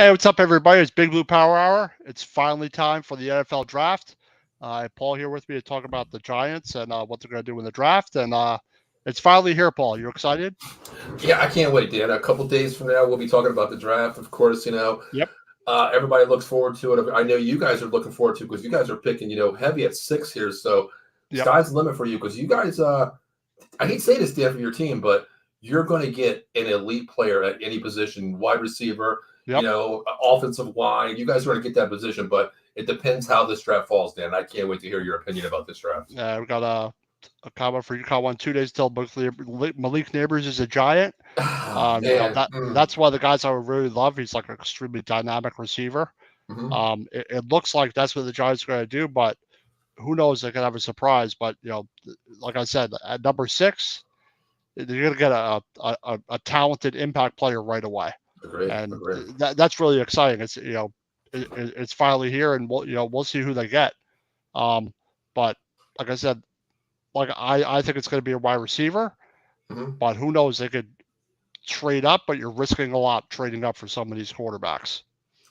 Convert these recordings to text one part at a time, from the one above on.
Hey, what's up, everybody? It's Big Blue Power Hour. It's finally time for the NFL draft. I have Paul here with me to talk about the Giants and what they're going to do in the draft. And it's finally here, Paul. You excited? Yeah, I can't wait, Dan. A couple days from now, we'll be talking about the draft. Of course, Yep. everybody looks forward to it. I know you guys are looking forward to it because you guys are picking, heavy at 6 here. So Yep. sky's the limit for you because you guys, I hate to say this, Dan, for your team, but you're going to get an elite player at any position, wide receiver, Yep. offensive line. You guys are going to get that position, but it depends how this draft falls, Dan. I can't wait to hear your opinion about this draft. We got a comment for you. Call 2 days till Malik Neighbors is a Giant. Man. That's one of the guys I would really love. He's like an extremely dynamic receiver. It looks like that's what the Giants are going to do, but who knows? They could have a surprise. But like I said, at number 6, you're going to get a talented impact player right away. Agree. And that's really exciting. It's finally here, and we'll see who they get. But like I said, I think it's going to be a wide receiver, but who knows? They could trade up, but you're risking a lot trading up for some of these quarterbacks.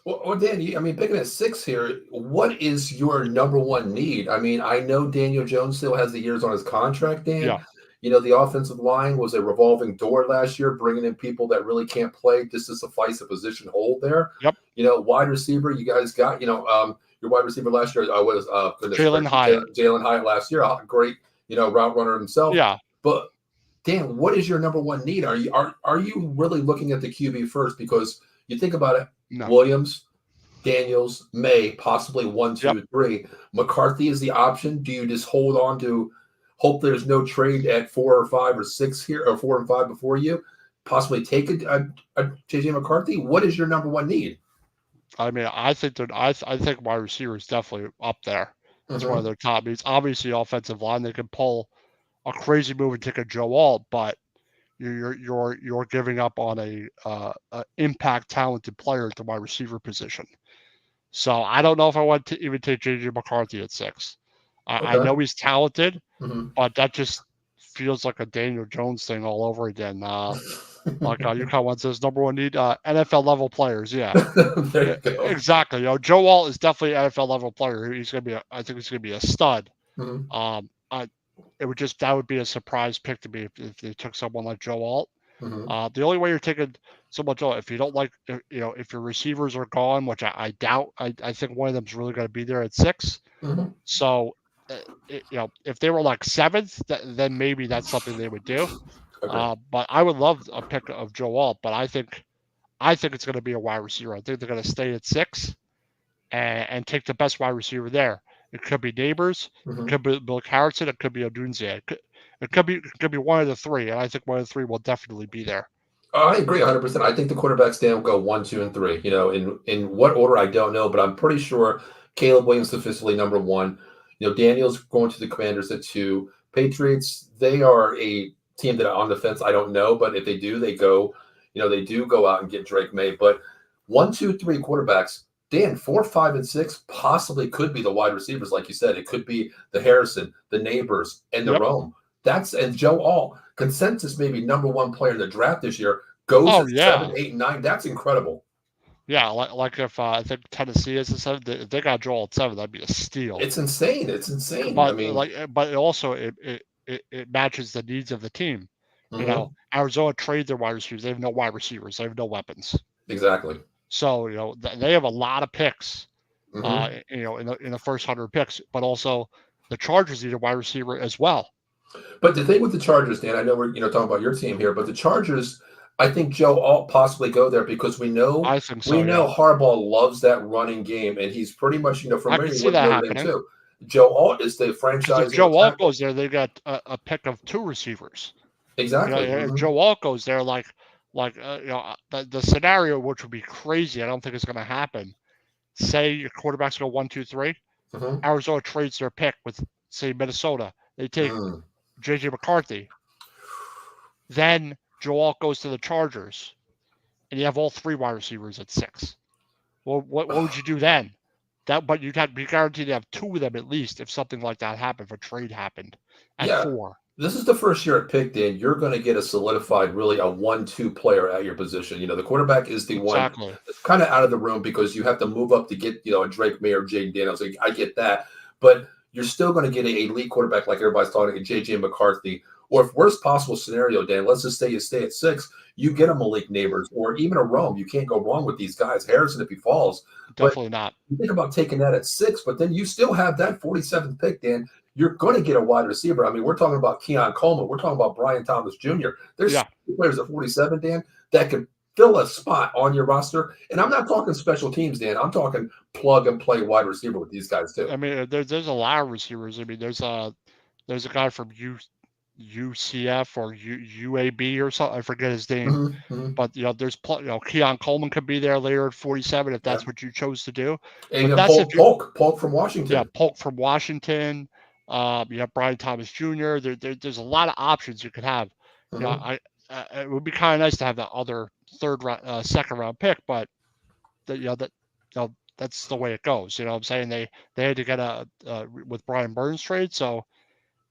Well, Dan, picking at 6 here, what is your number one need? I know Daniel Jones still has the years on his contract, Dan. Yeah. The offensive line was a revolving door last year, bringing in people that really can't play just to suffice a position hold there. Yep. Wide receiver, you guys got, your wide receiver last year was Jalen Hyatt. Jalen Hyatt last year, great, route runner himself. Yeah. But Dan, what is your number one need? Are you really looking at the QB first? Because you think about it, No. Williams, Daniels, May, possibly 1, 2, Yep. 3. McCarthy is the option. Do you just hold on to hope there's no trade at 4 or 5 or 6 here, or 4 and 5 before you? Possibly take a JJ McCarthy? What is your number one need? I think wide receiver is definitely up there. It's one of their top needs. Obviously, offensive line, they can pull a crazy move and take a Joe Alt, but you're giving up on a impact talented player at the wide receiver position. So I don't know if I want to even take JJ McCarthy at 6. I know he's talented, but that just feels like a Daniel Jones thing all over again. Like UConn says, number one need NFL level players. Yeah, there you go. Exactly. Joe Alt is definitely an NFL level player. I think he's gonna be a stud. That would be a surprise pick to me if they took someone like Joe Alt. The only way you're taking someone Joe, if you don't like, if your receivers are gone, which I doubt, I think one of them's really going to be there at 6. So, if they were like 7th, then maybe that's something they would do. But I would love a pick of Joe Alt, but I think it's going to be a wide receiver. I think they're going to stay at 6 and take the best wide receiver there. It could be Neighbors, it could be Bill Harrison, it could be Odunze. It could be one of the 3, and I think one of the 3 will definitely be there. I agree 100%. I think the quarterbacks down go 1, 2, and 3. In what order I don't know, but I'm pretty sure Caleb Williams is officially number 1. Daniel's going to the Commanders at 2. Patriots, they are a team that on the fence I don't know, but if they do, they go. They do go out and get Drake May. But 1, 2, 3 quarterbacks. Dan, 4, 5, and 6 possibly could be the wide receivers, like you said. It could be the Harrison, the Neighbors, and the Rome. And Joe Alt, consensus maybe number 1 player in the draft this year, goes at 7, 8, and 9. That's incredible. Yeah, like if I think Tennessee is a 7, if they got Joe Alt 7, that'd be a steal. It's insane. But but also it matches the needs of the team. Arizona trade their wide receivers. They have no wide receivers. They have no weapons. Exactly. So they have a lot of picks. In the first 100 picks, but also the Chargers need a wide receiver as well. But the thing with the Chargers, Dan, I know we're talking about your team here, but the Chargers, I think Joe Alt possibly go there because we know Harbaugh loves that running game, and he's pretty much familiar with Notre Dame too. Joe Alt is the franchise. If Joe Alt goes there, they got a pick of 2 receivers. Exactly. If Joe Alt goes there, the scenario, which would be crazy, I don't think it's going to happen. Say your quarterbacks go 1, 2, 3. Arizona trades their pick with, say, Minnesota. They take JJ McCarthy. Then Joe Alt goes to the Chargers, and you have all 3 wide receivers at 6. Well, what would you do then? But you'd have to be guaranteed to have 2 of them at least if something like that happened, if a trade happened at 4. This is the first year at pick, Dan. You're going to get a solidified, really a 1-2 player at your position. You know, the quarterback is the one Exactly. that's kind of out of the room because you have to move up to get, a Drake May or Jaden Daniels. I get that. But you're still going to get an elite quarterback like everybody's talking, a JJ McCarthy. Or if worst possible scenario, Dan, let's just say you stay at 6, you get a Malik Neighbors or even a Rome. You can't go wrong with these guys. Harrison, if he falls. But Definitely not. you think about taking that at 6, but then you still have that 47th pick, Dan. You're going to get a wide receiver. I mean, we're talking about Keon Coleman. We're talking about Brian Thomas Jr. There's players at 47, Dan, that could fill a spot on your roster. And I'm not talking special teams, Dan. I'm talking plug and play wide receiver with these guys too. I mean, there's a lot of receivers. I mean, there's a guy from UCF or UAB or something. I forget his name. But there's Keon Coleman could be there later at 47 if that's what you chose to do. And but that's Polk from Washington. Yeah, Polk from Washington. You have Brian Thomas Jr. There's a lot of options you could have. It would be kind of nice to have that other second round pick, but that's the way it goes. You know what I'm saying? They had to get with Brian Burns trade, so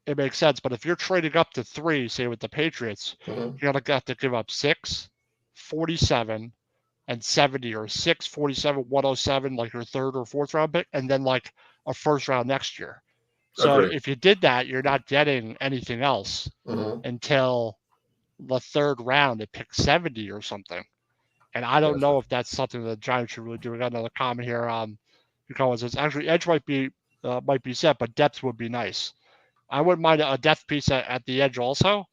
it makes sense. But if you're trading up to 3, say with the Patriots, you're gonna have to give up 6, 47, and 70, or 6, 47, 107, like your 3rd or 4th round pick, and then like a 1st round next year. So if you did that, you're not getting anything else until the 3rd round at pick 70 or something. And I don't know if that's something the Giants should really do. We got another comment here. Because it's actually edge might be set, but depth would be nice. I wouldn't mind a depth piece at the edge also.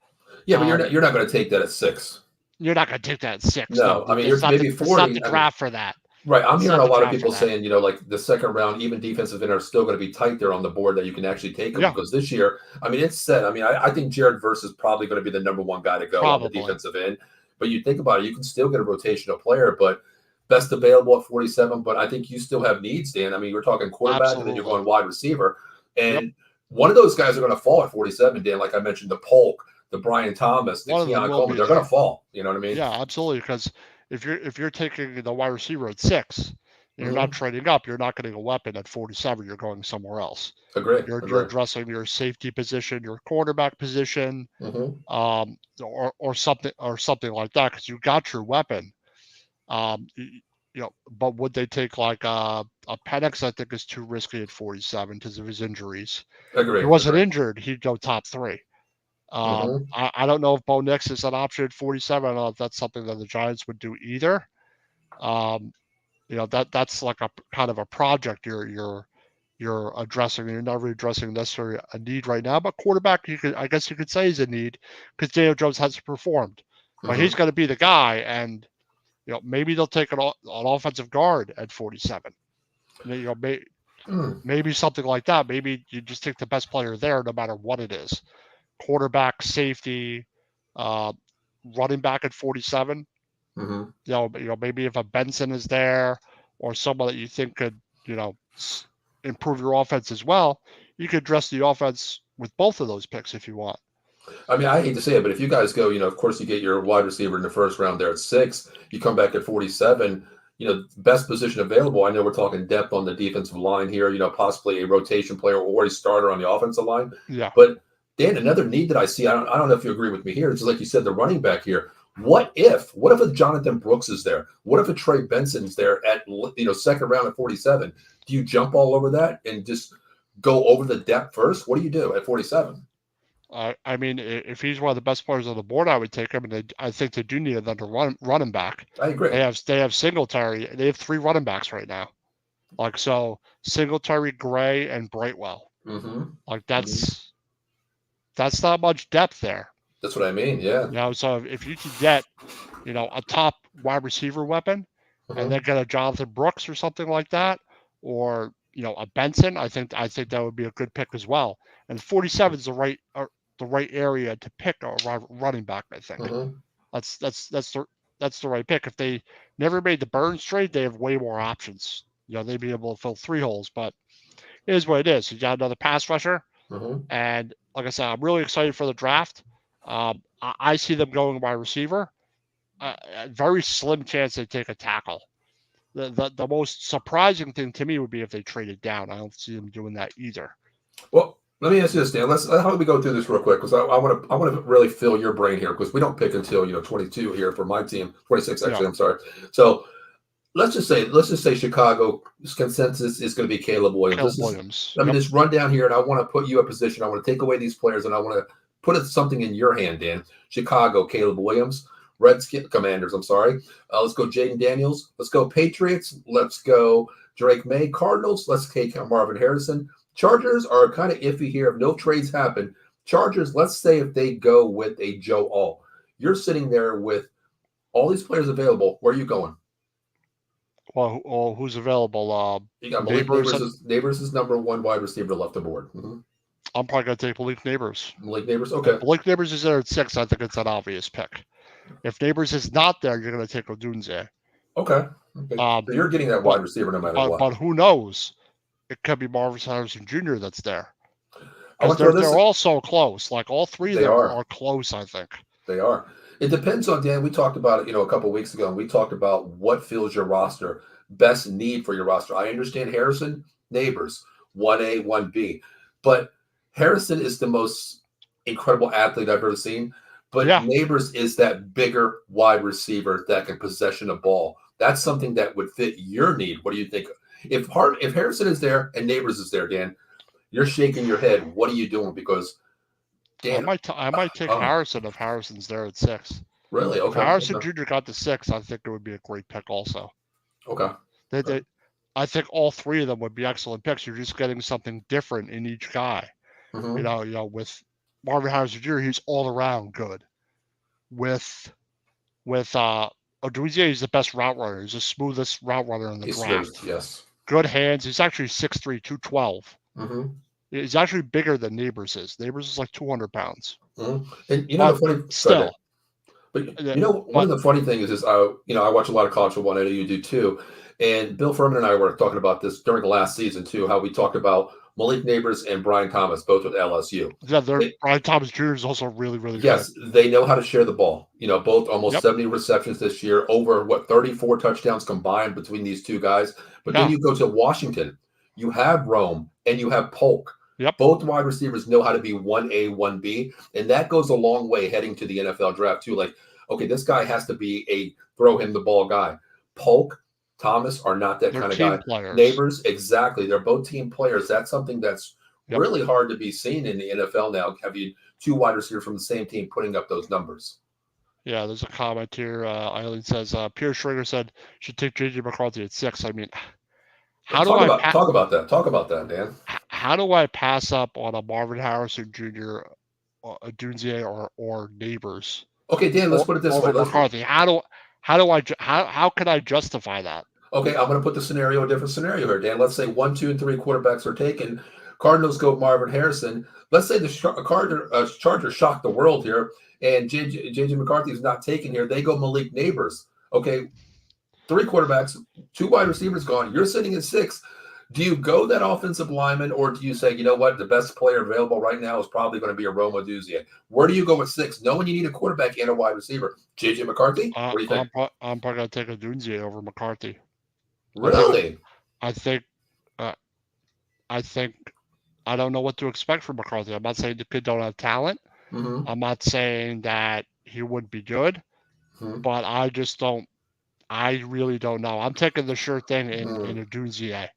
Yeah, but you're not going to take that at 6. You're not going to take that at 6. No, I mean, you're maybe 40. It's not the draft for that. Right. I'm hearing a lot of people saying, like the 2nd round, even defensive end are still going to be tight there on the board that you can actually take them because this year, I mean, it's set. I mean, I think Jared Verse is probably going to be the number 1 guy to go on the defensive end. But you think about it, you can still get a rotational player, but best available at 47. But I think you still have needs, Dan. I mean, we're talking quarterback, and then you're going wide receiver. And one of those guys are going to fall at 47, Dan. Like I mentioned, the Polk, the Brian Thomas, the Keon Coleman, they're going to fall. You know what I mean? Yeah, absolutely. Because if you're taking the wide receiver at 6, you're not trading up. You're not getting a weapon at 47. You're going somewhere else. Agree. You're addressing your safety position, your quarterback position, or something like that, because you got your weapon. But would they take like a Penix? I think is too risky at 47 because of his injuries. Agree. If he wasn't injured, he'd go top 3. I don't know if Bo Nix is an option at 47. I don't know if that's something that the Giants would do either. That's like a kind of a project you're addressing. You're not really addressing necessarily a need right now, but quarterback, I guess you could say is a need because Daniel Jones hasn't performed, but he's going to be the guy, and maybe they'll take an offensive guard at 47. Maybe something like that. Maybe you just take the best player there, no matter what it is. Quarterback, safety, running back at 47. Maybe if a Benson is there or someone that you think could, improve your offense as well, you could address the offense with both of those picks if you want. I mean, I hate to say it, but if you guys go, of course you get your wide receiver in the 1st round there at 6, you come back at 47, best position available. I know we're talking depth on the defensive line here, possibly a rotation player or a starter on the offensive line. Yeah. But Dan, another need that I see, I don't know if you agree with me here. It's just like you said, the running back here. What if a Jonathan Brooks is there? What if a Trey Benson's there at 2nd round at 47? Do you jump all over that and just go over the depth first? What do you do at 47? I mean, if he's one of the best players on the board, I would take him. And I think they do need another running back. I agree. They have Singletary. They have 3 running backs right now. Like, so Singletary, Gray, and Brightwell. Like that's not much depth there. That's what I mean. Yeah. So if you could get, a top wide receiver weapon, and then get a Jonathan Brooks or something like that, or a Benson, I think that would be a good pick as well. And 47 is the right area to pick a running back. I think that's the right pick. If they never made the Burns trade, they have way more options. They'd be able to fill 3 holes, but it is what it is. You got another pass rusher, and like I said, I'm really excited for the draft. I see them going wide receiver. A very slim chance they take a tackle. The most surprising thing to me would be if they traded down. I don't see them doing that either. Well, Let me ask you this, Dan. How about we go through this real quick because I want to really fill your brain here because we don't pick until 22 here for my team, 26 Yeah, actually. I'm sorry. So let's just say Chicago's consensus is going to be Caleb Williams. Caleb Williams. I mean, Yep. this rundown here, and I want to put you in a position. I want to take away these players, and I want to something in your hand, Dan. Chicago, Caleb Williams. Commanders. I'm sorry. Let's go Jaden Daniels. Let's go Patriots. Let's go Drake May. Cardinals. Let's take Marvin Harrison. Chargers are kind of iffy here. If no trades happen, Chargers. Let's say if they go with a Joe Alt, you're sitting there with all these players available. Where are you going? Well, who's available? You got Malik Neighbors. Neighbors is number one wide receiver left the board. I'm probably going to take Malik Neighbors. Malik Neighbors, okay. If Malik Neighbors is there at 6, I think it's an obvious pick. If Neighbors is not there, you're going to take Odunze. Okay. So you're getting that wide receiver no matter what. But who knows? It could be Marvin Harrison Jr. that's there. Because they're all so close. Like all three of them are close, I think. They are. It depends on, Dan, we talked about it, a couple of weeks ago, and we talked about what fills your roster, best need for your roster. I understand Harrison, Neighbors, 1A, 1B. But Harrison is the most incredible athlete I've ever seen. But Neighbors is that bigger wide receiver that can possession a ball. That's something that would fit your need. What do you think? If Harrison is there and Neighbors is there, Dan, you're shaking your head. What are you doing? Because Dan, I might take Harrison if Harrison's there at 6. Really? Okay. If Harrison Jr. got to 6, I think it would be a great pick also. Okay. I think all three of them would be excellent picks. You're just getting something different in each guy. Mm-hmm. With Marvin Harrison Jr., he's all around good. With Odunze, he's the best route runner. He's the smoothest route runner in the draft. Smooth, yes. Good hands. He's actually 6'3", 212. Mm-hmm. He's actually bigger than Neighbors is. Neighbors is like 200 pounds. Mm-hmm. And the funny still. But one of the funny things is I watch a lot of college football, and I know you do too. And Bill Furman and I were talking about this during the last season too, how we talked about Malik Neighbors and Brian Thomas, both with LSU. Yeah, Brian Thomas Jr. is also really, really good. Yes, they know how to share the ball. Both almost 70 receptions this year, over 34 touchdowns combined between these two guys. But then you go to Washington, you have Rome and you have Polk. Yep. Both wide receivers know how to be 1A, 1B, and that goes a long way heading to the NFL draft too. Like, okay, this guy has to be a throw him the ball guy. Polk, Thomas are not that kind of guy. Players. Neighbors, exactly. They're both team players. That's something that's really hard to be seen in the NFL now. Have you two wide receivers from the same team putting up those numbers? Yeah, there's a comment here. Eileen says, Pierre Schrager said should take J.J. McCarthy at 6. I mean, talk about that, Dan. How do I pass up on a Marvin Harrison Jr., a Odunze, or Neighbors? Okay, Dan, let's put it this way. McCarthy. How can I justify that? Okay, I'm going to put a different scenario here, Dan. Let's say 1, 2, and 3 quarterbacks are taken. Cardinals go Marvin Harrison. Let's say the Chargers shock the world here, and J.J. McCarthy is not taken here. They go Malik Neighbors. Okay, 3 quarterbacks, 2 wide receivers gone. You're sitting at 6. Do you go that offensive lineman, or do you say, you know what, the best player available right now is probably going to be a Rome Odunze? Where do you go with 6, knowing you need a quarterback and a wide receiver? J.J. McCarthy? What do you think? I'm probably going to take Odunze over McCarthy. Really? I think I don't know what to expect from McCarthy. I'm not saying the kid don't have talent. Mm-hmm. I'm not saying that he wouldn't be good, but I really don't know. I'm taking the sure thing in Odunze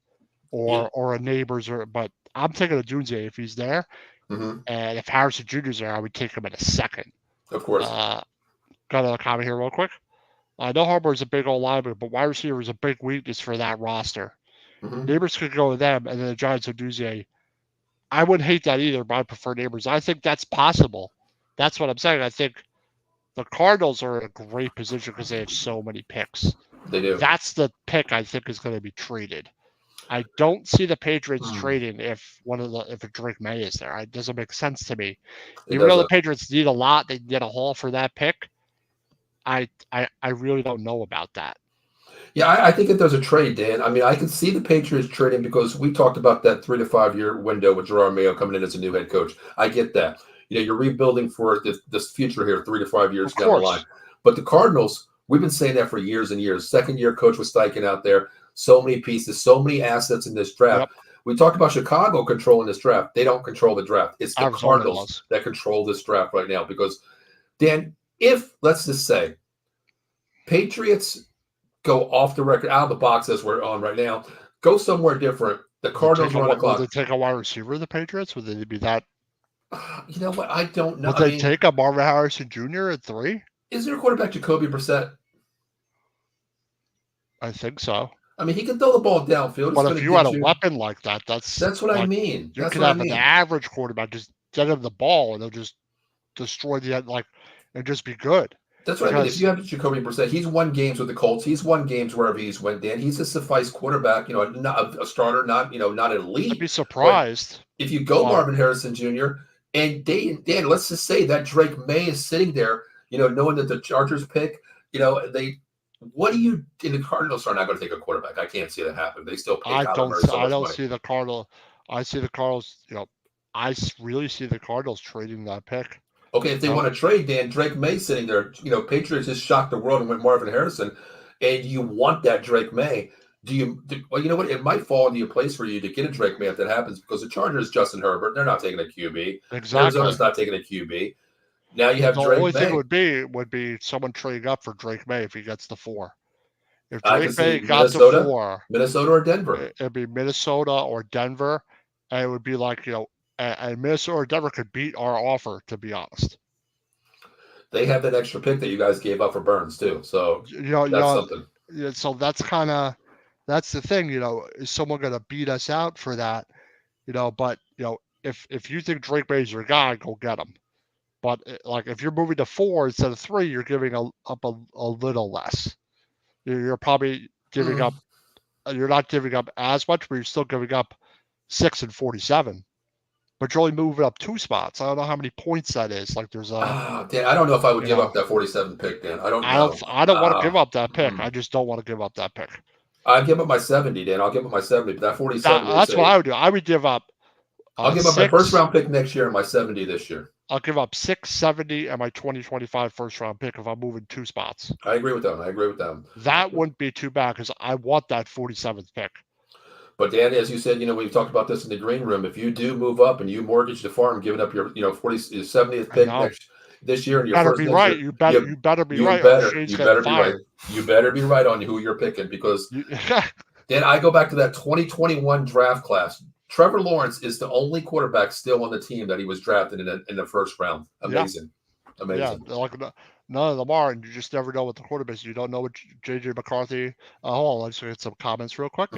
or a Neighbors, but I'm taking Odunze if he's there. Mm-hmm. And if Harrison Jr.'s there, I would take him in a second. Of course. Got another comment here real quick. I know Harbour is a big old lineman, but wide receiver is a big weakness for that roster. Mm-hmm. Neighbors could go with them, and then the Giants Odunze. I wouldn't hate that either, but I prefer Neighbors. I think that's possible. That's what I'm saying. I think the Cardinals are in a great position because they have so many picks. They do. That's the pick I think is going to be traded. I don't see the Patriots trading if a Drake May is there. It doesn't make sense to me. Even though the Patriots need a lot, they get a haul for that pick. I really don't know about that. Yeah, I think if there's a trade, Dan, I mean, I can see the Patriots trading because we talked about that 3 to 5 year window with Gerard Mayo coming in as a new head coach. I get that. You're rebuilding for this future here, 3 to 5 years down the line. But the Cardinals, we've been saying that for years and years. Second year coach was Steichen out there. So many pieces, so many assets in this draft. Yep. We talked about Chicago controlling this draft. They don't control the draft. It's the Arizona Cardinals does. that control this draft right now. Because, Dan, if, let's just say, Patriots go off the record, out of the box as we're on right now, go somewhere different. The Cardinals are on the clock. Would they take a wide receiver, the Patriots? Would they be that? You know what? I don't know. Would they take a Marvin Harrison Jr. at 3? Is there a quarterback, Jacoby Brissett? I think so. I mean, he can throw the ball downfield. But if you had a weapon like that, that's what I mean. You could have an average quarterback, just get him the ball, and they'll just destroy and just be good. That's what I mean. If you have Jacoby Brissett, he's won games with the Colts. He's won games wherever he's went, Dan. He's a suffice quarterback, not a starter, not an elite. I'd be surprised. If you go Marvin Harrison Jr., and Dan, let's just say that Drake May is sitting there, knowing that the Chargers pick, what do you, and the Cardinals are not going to take a quarterback. I can't see that happen. They still pay I don't see the Cardinals. I see the Cardinals, I really see the Cardinals trading that pick. Okay, if they want to trade, Dan, Drake May sitting there, Patriots just shocked the world and went Marvin Harrison, and you want that Drake May. Well, you know what? It might fall into a place for you to get a Drake May if that happens, because the Chargers, Justin Herbert, they're not taking a QB. Exactly. Arizona's not taking a QB. Now you have Drake May. The only thing would be someone trading up for Drake May if he gets the 4. If Drake May got the 4, Minnesota or Denver, it'd be Minnesota or Denver, and it would be like and Minnesota or Denver could beat our offer. To be honest, they have that extra pick that you guys gave up for Burns too. So that's something. So that's the thing. Is someone going to beat us out for that? But if you think Drake May is your guy, go get him. But like if you're moving to 4 instead of 3, you're giving up a little less. You're probably giving up. You're not giving up as much, but you're still giving up 6 and 47. But you're only moving up 2 spots. I don't know how many points that is. Like there's a. Dan, I don't know if I would give up that 47 pick, Dan. I don't know. I don't want to give up that pick. I just don't want to give up that pick. I'd give up my 70, Dan. I'll give up my 70, but that 47. That's what I would do. I would give up. I'll give up my first round pick next year and my 70 this year. I'll give up 6, 70, and my 2025 first round pick if I'm moving 2 spots. I agree with them. That wouldn't be too bad because I want that 47th pick. But Dan, as you said, we've talked about this in the green room. If you do move up and you mortgage the farm, giving up your 70th pick this year, and your first be right. You better be right. You better be right. You better be right on who you're picking, because Dan, I go back to that 2021 draft class. Trevor Lawrence is the only quarterback still on the team that he was drafted in the first round. Amazing. Yeah, like none of them are, and you just never know what the quarterback is. You don't know what J.J. McCarthy. Hold on, let's get some comments real quick.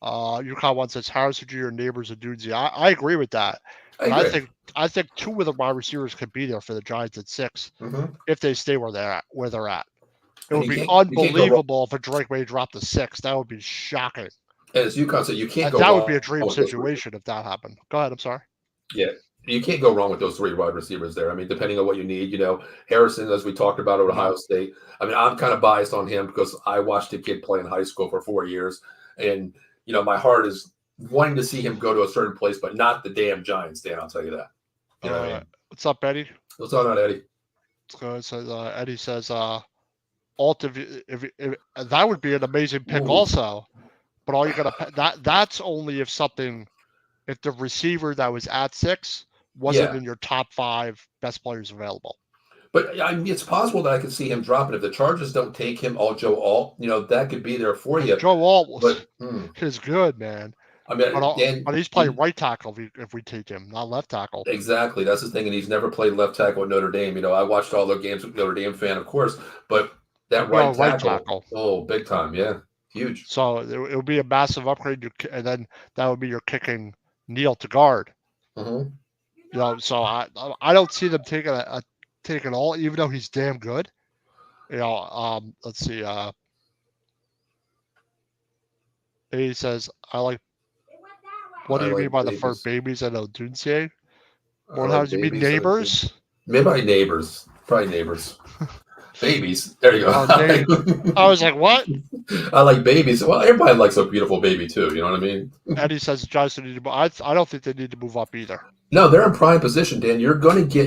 UConn one says Harrison Jr., Neighbors, and Dudesy. I agree with that. I think 2 of the wide receivers could be there for the Giants at 6 if they stay where they're at. It would be unbelievable if a Drake May dropped to 6. That would be shocking. And as UConn said, you can't go wrong. That would be a dream situation if that happened. Go ahead. I'm sorry. Yeah. You can't go wrong with those 3 wide receivers there. I mean, depending on what you need, Harrison, as we talked about at Ohio State. I mean, I'm kind of biased on him because I watched the kid play in high school for 4 years. And, my heart is wanting to see him go to a certain place, but not the damn Giants, Dan. I'll tell you that. You know what I mean? What's up, Eddie? What's on that, Eddie? So Eddie says, Alt, if that would be an amazing pick also. But all you're gonna that's only if the receiver that was at 6 wasn't in your top 5 best players available. But I mean, it's possible that I could see him dropping if the Chargers don't take him. Joe Alt, that could be there for you. Joe Alt is good, man. I mean, but he's playing right tackle if we take him, not left tackle. Exactly, that's the thing, and he's never played left tackle at Notre Dame. I watched all the games with Notre Dame fan, of course, but that right tackle, oh, big time, yeah. Huge. So it would be a massive upgrade, and then that would be your kicking Neal to guard. So I don't see them taking all, even though he's damn good. Let's see. He says, "I like." What do you mean by the first babies? I know Dunsier. What? How do you mean neighbors? Maybe neighbors. Probably neighbors. Babies. There you go. I was like, what? I like babies. Well, everybody likes a beautiful baby too. You know what I mean? Eddie says Giants need to move. I don't think they need to move up either. No, they're in prime position, Dan. You're going to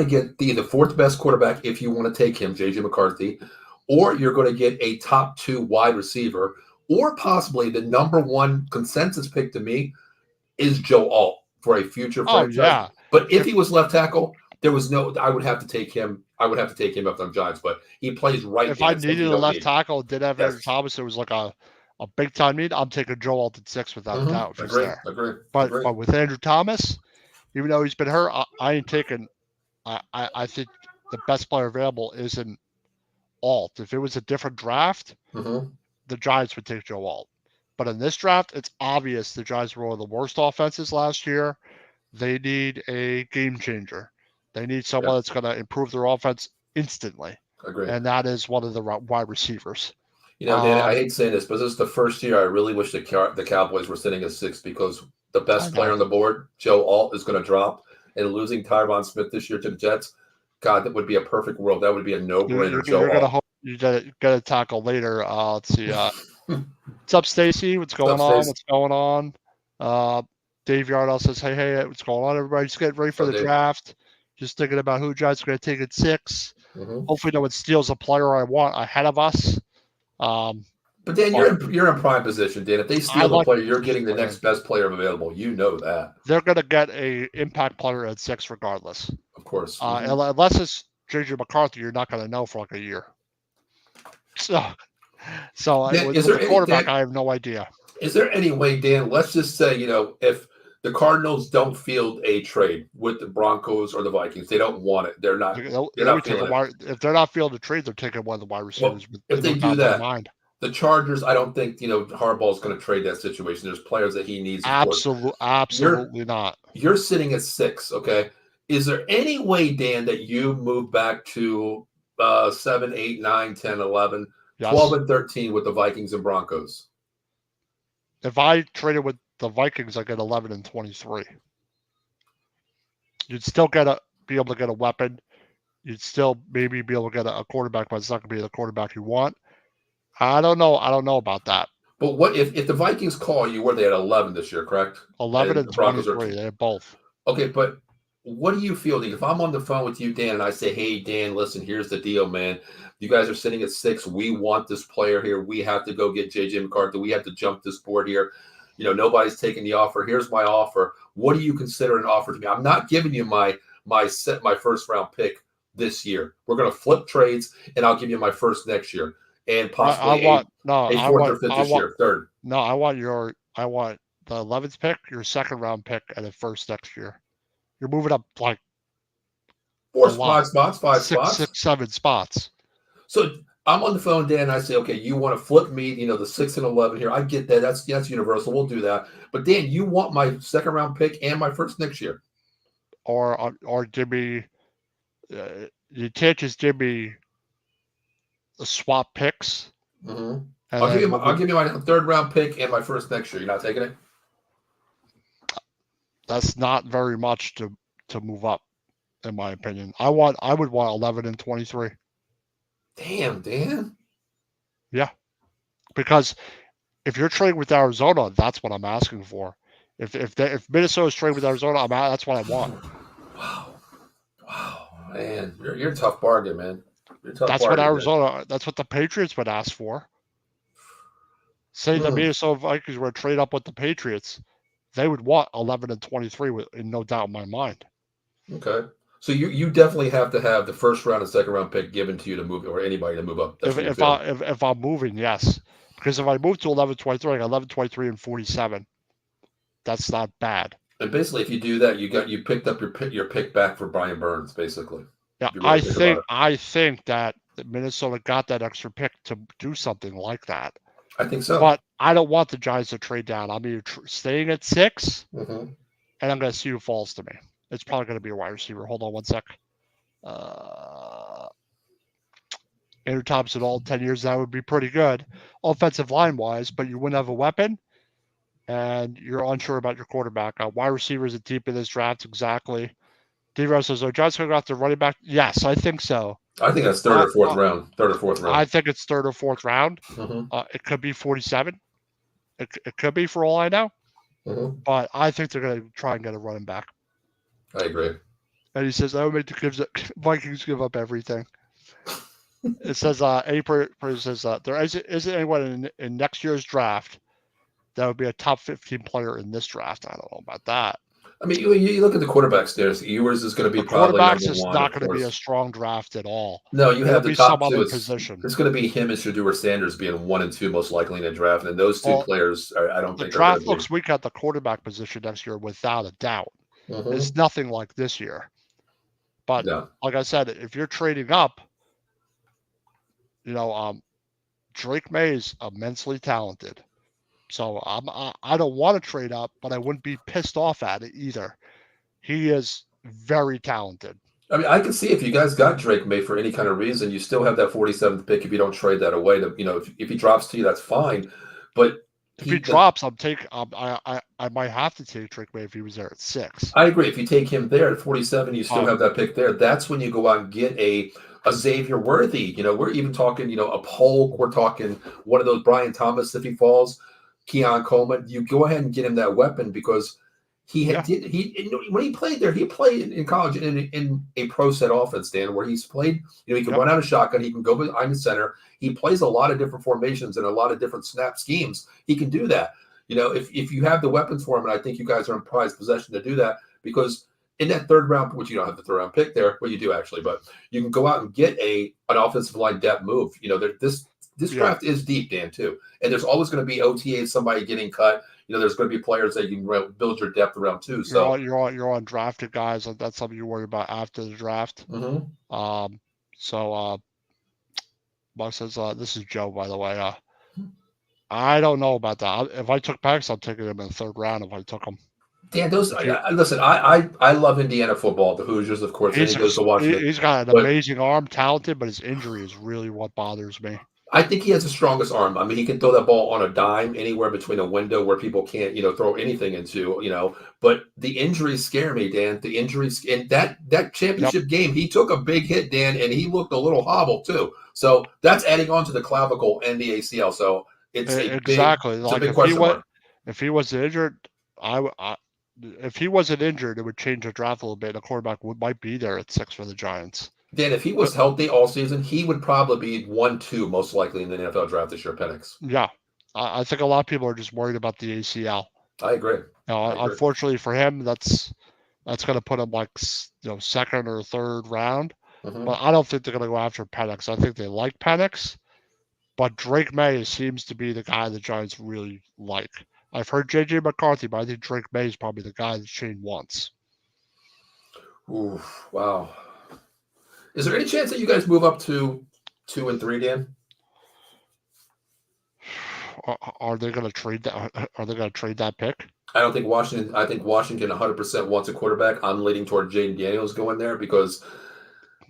get the 4th best quarterback if you want to take him, J.J. McCarthy, or you're going to get a top 2 wide receiver, or possibly the number 1 consensus pick to me, is Joe Alt for a future Oh franchise. yeah. But if he was left tackle, there was no. I would have to take him. I would have to take him up on Giants. But he plays right. If I in needed a left tackle and did have Andrew Yes. Thomas, it was like a big time need. I'm taking Joe Alt at 6 without a doubt if he's there. Agree. But with Andrew Thomas, even though he's been hurt, I ain't taking. I think the best player available isn't Alt. If it was a different draft, the Giants would take Joe Alt. But in this draft, it's obvious the Giants were one of the worst offenses last year. They need a game changer. They need someone that's going to improve their offense instantly. Agree. And that is one of the wide receivers. You know, Dan, I hate saying this, but this is the first year I really wish the Cowboys were sitting at 6 because the best player on the board, Joe Alt, is going to drop. And losing Tyron Smith this year to the Jets, God, that would be a perfect world. That would be a no-brainer. You're going to hope you get a tackle later. Let's see. What's up, Stacy? What's going on? What's going on? Dave Yardell says, hey, what's going on, everybody? Just getting ready for the draft. Just thinking about who Giants are going to take at 6. Hopefully no one steals a player I want ahead of us. But Dan, you're in prime position, Dan. If they steal the player, you're getting the next best player available. You know that. They're going to get a impact player at 6 regardless. Of course. Unless it's J.J. McCarthy, you're not going to know for like a year. So Dan, with the quarterback, I have no idea. Is there any way, Dan, let's just say, if the Cardinals don't field a trade with the Broncos or the Vikings, they don't want it. They're not. If they're not fielding a trade, they're taking one of the wide receivers. Well, if they do that, the Chargers, I don't think Harbaugh's going to trade that situation. There's players that he needs. Absolutely not. You're sitting at 6. Okay, is there any way, Dan, that you move back to 7, 8, 9, 10, 11, 12, and 13 with the Vikings and Broncos? If I traded with the Vikings, I get 11 and 23. You'd still be able to get a weapon. You'd still maybe be able to get a quarterback, but it's not going to be the quarterback you want. I don't know. I don't know about that. But what if the Vikings call you? Were they at 11 this year? Correct. 11 and 23. They have both. Okay, but what do you feel? If I'm on the phone with you, Dan, and I say, "Hey, Dan, listen, here's the deal, man. You guys are sitting at 6. We want this player here. We have to go get J.J. McCarthy. We have to jump this board here. Nobody's taking the offer. Here's my offer. What do you consider an offer to me? I'm not giving you my first round pick this year. We're going to flip trades, and I'll give you my first next year, and possibly a fourth or fifth this year, third. No, I want the 11th pick, your second round pick, and a first next year. You're moving up like 5 spots, 6, 7 spots. So I'm on the phone, Dan, and I say, okay, you want to flip me, the 6 and 11 here. I get that. That's universal. We'll do that. But Dan, you want my second round pick and my first next year. Or give me, you can't just give me the swap picks. Mm-hmm. I'll give you my third round pick and my first next year. You're not taking it? That's not very much to move up, in my opinion. I would want 11 and 23. Damn, Dan. Yeah, because if you're trading with Arizona, that's what I'm asking for. If Minnesota's trading with Arizona, that's what I want. Wow, man, you're a tough bargain, man. That's what Arizona. That's what the Patriots would ask for. Say the Minnesota Vikings were to trade up with the Patriots, they would want 11 and 23, in no doubt in my mind. Okay. So you definitely have to have the first round and second round pick given to you to move, or anybody to move up. If I'm moving, yes, because if I move to 11-23, I got 11-23 and 47. That's not bad. And basically, if you do that, you picked up your pick back for Brian Burns, basically. Yeah, really I think that Minnesota got that extra pick to do something like that. I think so. But I don't want the Giants to trade down. I'm either staying at 6, and I'm going to see who falls to me. It's probably going to be a wide receiver. Hold on one sec. Andrew Thompson, all 10 years, that would be pretty good. Offensive line-wise, but you wouldn't have a weapon, and you're unsure about your quarterback. Wide receivers are deep in this draft, exactly. D-Rose says, are Giants going to go after running back? Yes, I think so. I think that's third or fourth round. I think it's third or fourth round. It could be 47. It could be, for all I know. But I think they're going to try and get a running back. I agree. And he says, I would make the Vikings give up everything. It says, April says, there isn't anyone in next year's draft that would be a top 15 player in this draft. I don't know about that. I mean, you look at the quarterbacks there. Ewers is going to be The probably quarterbacks number is one, not of going to be a course. strong draft at all. No, you It'll have the be top some two. other position. It's going to be him and Shedeur Sanders being 1 and 2 most likely in the draft, and those two players, I don't The think are going draft to looks be. weak at the quarterback position next year, without a doubt. Mhm. It's nothing like this year. But No. like I said, if you're trading up, Drake May is immensely talented. So I don't want to trade up, but I wouldn't be pissed off at it either. He is very talented. I mean, I can see if you guys got Drake May for any kind of reason, you still have that 47th pick if you don't trade that away. If he drops to you, that's fine. But if he drops, I might have to take Drake May if he was there at 6. I agree. If you take him there at 47, you still have that pick there. That's when you go out and get a Xavier Worthy. We're even talking, a Polk. We're talking one of those Brian Thomas if he falls, Keon Coleman. You go ahead and get him that weapon because when he played there, he played in college in a pro set offense, Dan, where he's played. He can run out of shotgun. He can go behind the center. He plays a lot of different formations and a lot of different snap schemes. He can do that. If you have the weapons for him, and I think you guys are in prized possession to do that, because in that third round, which you don't have the third round pick there, well, you do actually, but you can go out and get an offensive line depth move. This draft is deep, Dan, too, and there's always going to be OTAs, somebody getting cut. There's going to be players that you can build your depth around too. So you're on drafted guys. That's something you worry about after the draft. Mm-hmm. Mark says, this is Joe, by the way. I don't know about that. If I took Penix, I'm taking him in the third round if I took him. Dan, listen, I love Indiana football, the Hoosiers, of course. He goes to Washington. He's got an amazing arm, talented, but his injury is really what bothers me. I think he has the strongest arm. I mean, he can throw that ball on a dime anywhere between a window where people can't, throw anything into, But the injuries scare me, Dan. The injuries in that championship game, he took a big hit, Dan, and he looked a little hobbled too. So that's adding on to the clavicle and the ACL. So it's exactly a big question mark. If he was injured, if he wasn't injured, it would change the draft a little bit. A quarterback might be there at 6 for the Giants. Dan, if he was healthy all season, he would probably be 1-2 most likely in the NFL draft this year, Penix. Yeah. I think a lot of people are just worried about the ACL. I agree. Unfortunately for him, that's going to put him like, second or third round. Mm-hmm. But I don't think they're going to go after Penix. I think they like Penix. But Drake May seems to be the guy the Giants really like. I've heard J.J. McCarthy, but I think Drake May is probably the guy that Shane wants. Ooh, wow. Is there any chance that you guys move up to 2 and 3, Dan? Are they going to trade that? Are they going to trade that pick? I don't think Washington. I think Washington 100% wants a quarterback. I'm leaning toward Jaden Daniels going there because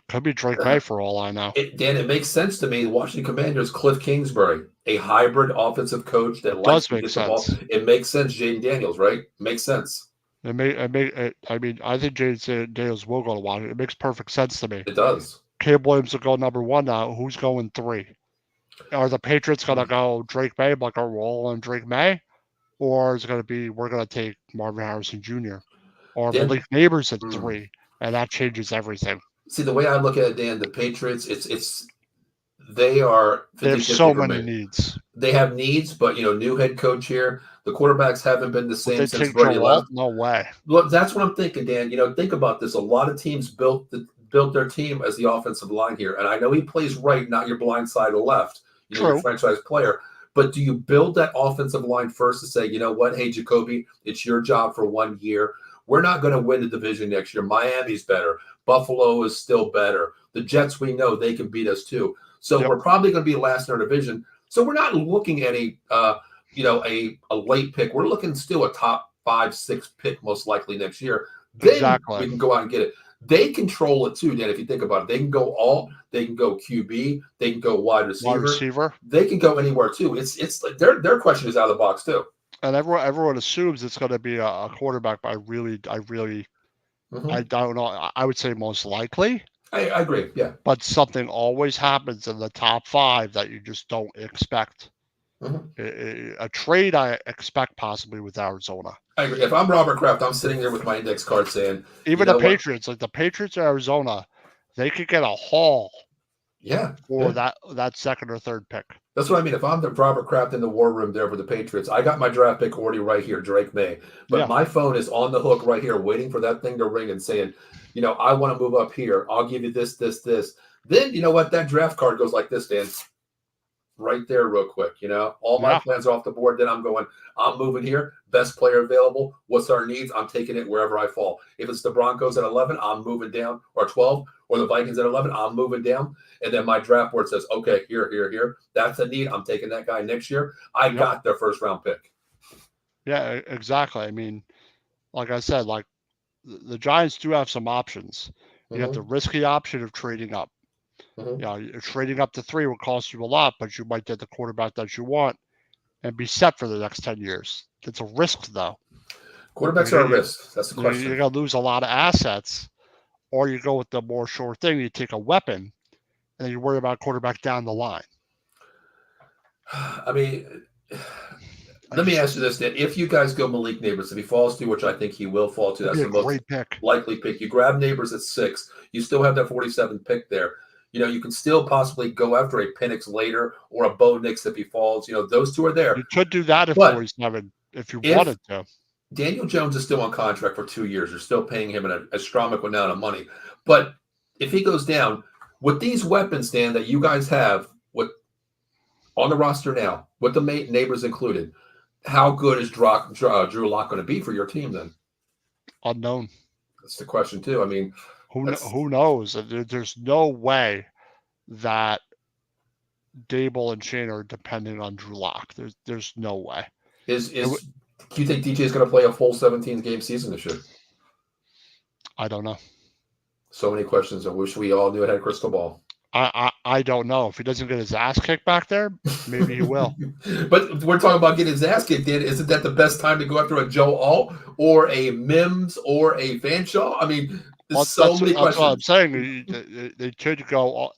could be Drake May for all I know. Dan, it makes sense to me. The Washington Commanders, Cliff Kingsbury, a hybrid offensive coach that likes to get the ball. It makes sense. Jaden Daniels, right? Makes sense. I think Jaden Daniels will go to Washington. It makes perfect sense to me. It does. Caleb Williams will go number 1 now. Who's going 3? Are the Patriots going to go Drake May, like are we all on Drake May? Or is it going to be we're going to take Marvin Harrison Jr. or Malik Neighbors at 3, and that changes everything. See, the way I look at it, Dan, the Patriots, they have so many needs. They have needs, but new head coach here. The quarterbacks haven't been the same since Brady left. No way. Well, that's what I'm thinking, Dan. Think about this. A lot of teams built their team as the offensive line here, and I know he plays right, not your blind side or left. Your franchise player. But do you build that offensive line first to say, you know what, hey, Jacoby, it's your job for 1 year. We're not going to win the division next year. Miami's better. Buffalo is still better. The Jets, we know they can beat us too. So we're probably going to be last in our division. So we're not looking at a late pick. We're looking still a top 5, 6 pick most likely next year. Then we can go out and get it. They control it too, Dan. If you think about it, they can go alt, they can go QB, they can go wide receiver. They can go anywhere too. It's like their question is out of the box too. And everyone assumes it's going to be a quarterback, but I don't know. I would say most likely. I agree. Yeah. But something always happens in the top 5 that you just don't expect. Mm-hmm. A trade I expect possibly with Arizona. I agree. If I'm Robert Kraft, I'm sitting there with my index card saying, even the Patriots, like the Patriots in Arizona, they could get a haul Yeah. for that second or third pick. That's what I mean. If I'm the Robert Kraft in the war room there for the Patriots, I got my draft pick already right here, Drake May. But my phone is on the hook right here, waiting for that thing to ring and saying, I want to move up here. I'll give you this, this, this. Then you know what? That draft card goes like this, Dan. Right there, real quick. All my plans are off the board. Then I'm moving here. Best player available. What's our needs? I'm taking it wherever I fall. If it's the Broncos at 11, I'm moving down, or 12, or the Vikings at 11, I'm moving down. And then my draft board says, okay, here. That's a need. I'm taking that guy next year. I got their first round pick. Yeah, exactly. I mean, like I said, like the Giants do have some options. You have the risky option of trading up. Trading up to 3 will cost you a lot, but you might get the quarterback that you want and be set for the next 10 years. It's a risk, though. Quarterbacks are a risk. That's the question. You're going to lose a lot of assets, or you go with the more sure thing. You take a weapon, and then you worry about quarterback down the line. I mean, let me ask you this, Dan. If you guys go Malik Nabers, if he falls to, which I think he will fall to, that's the most likely pick. You grab Nabers at 6. You still have that 47th pick there. You can still possibly go after a Penix later or a Bo Nix if he falls. Those two are there. You could do that at 47 if you wanted to. Daniel Jones is still on contract for 2 years. You're still paying him an astronomical amount of money. But if he goes down, with these weapons, Dan, that you guys have on the roster now, with the Neighbors included, how good is Drew Lock going to be for your team then? Unknown. That's the question, too. I mean, who knows? There's no way that Dable and Shane are depending on Drew Lock. There's no way. Do you think DJ is going to play a full 17-game season this year? I don't know. So many questions. I wish we all knew it had a crystal ball. I don't know. If he doesn't get his ass kicked back there, maybe he will. But we're talking about getting his ass kicked in. Isn't that the best time to go after a Joe Alt or a Mims or a Fanshaw? I mean, there's so many questions. That's what I'm saying. They could go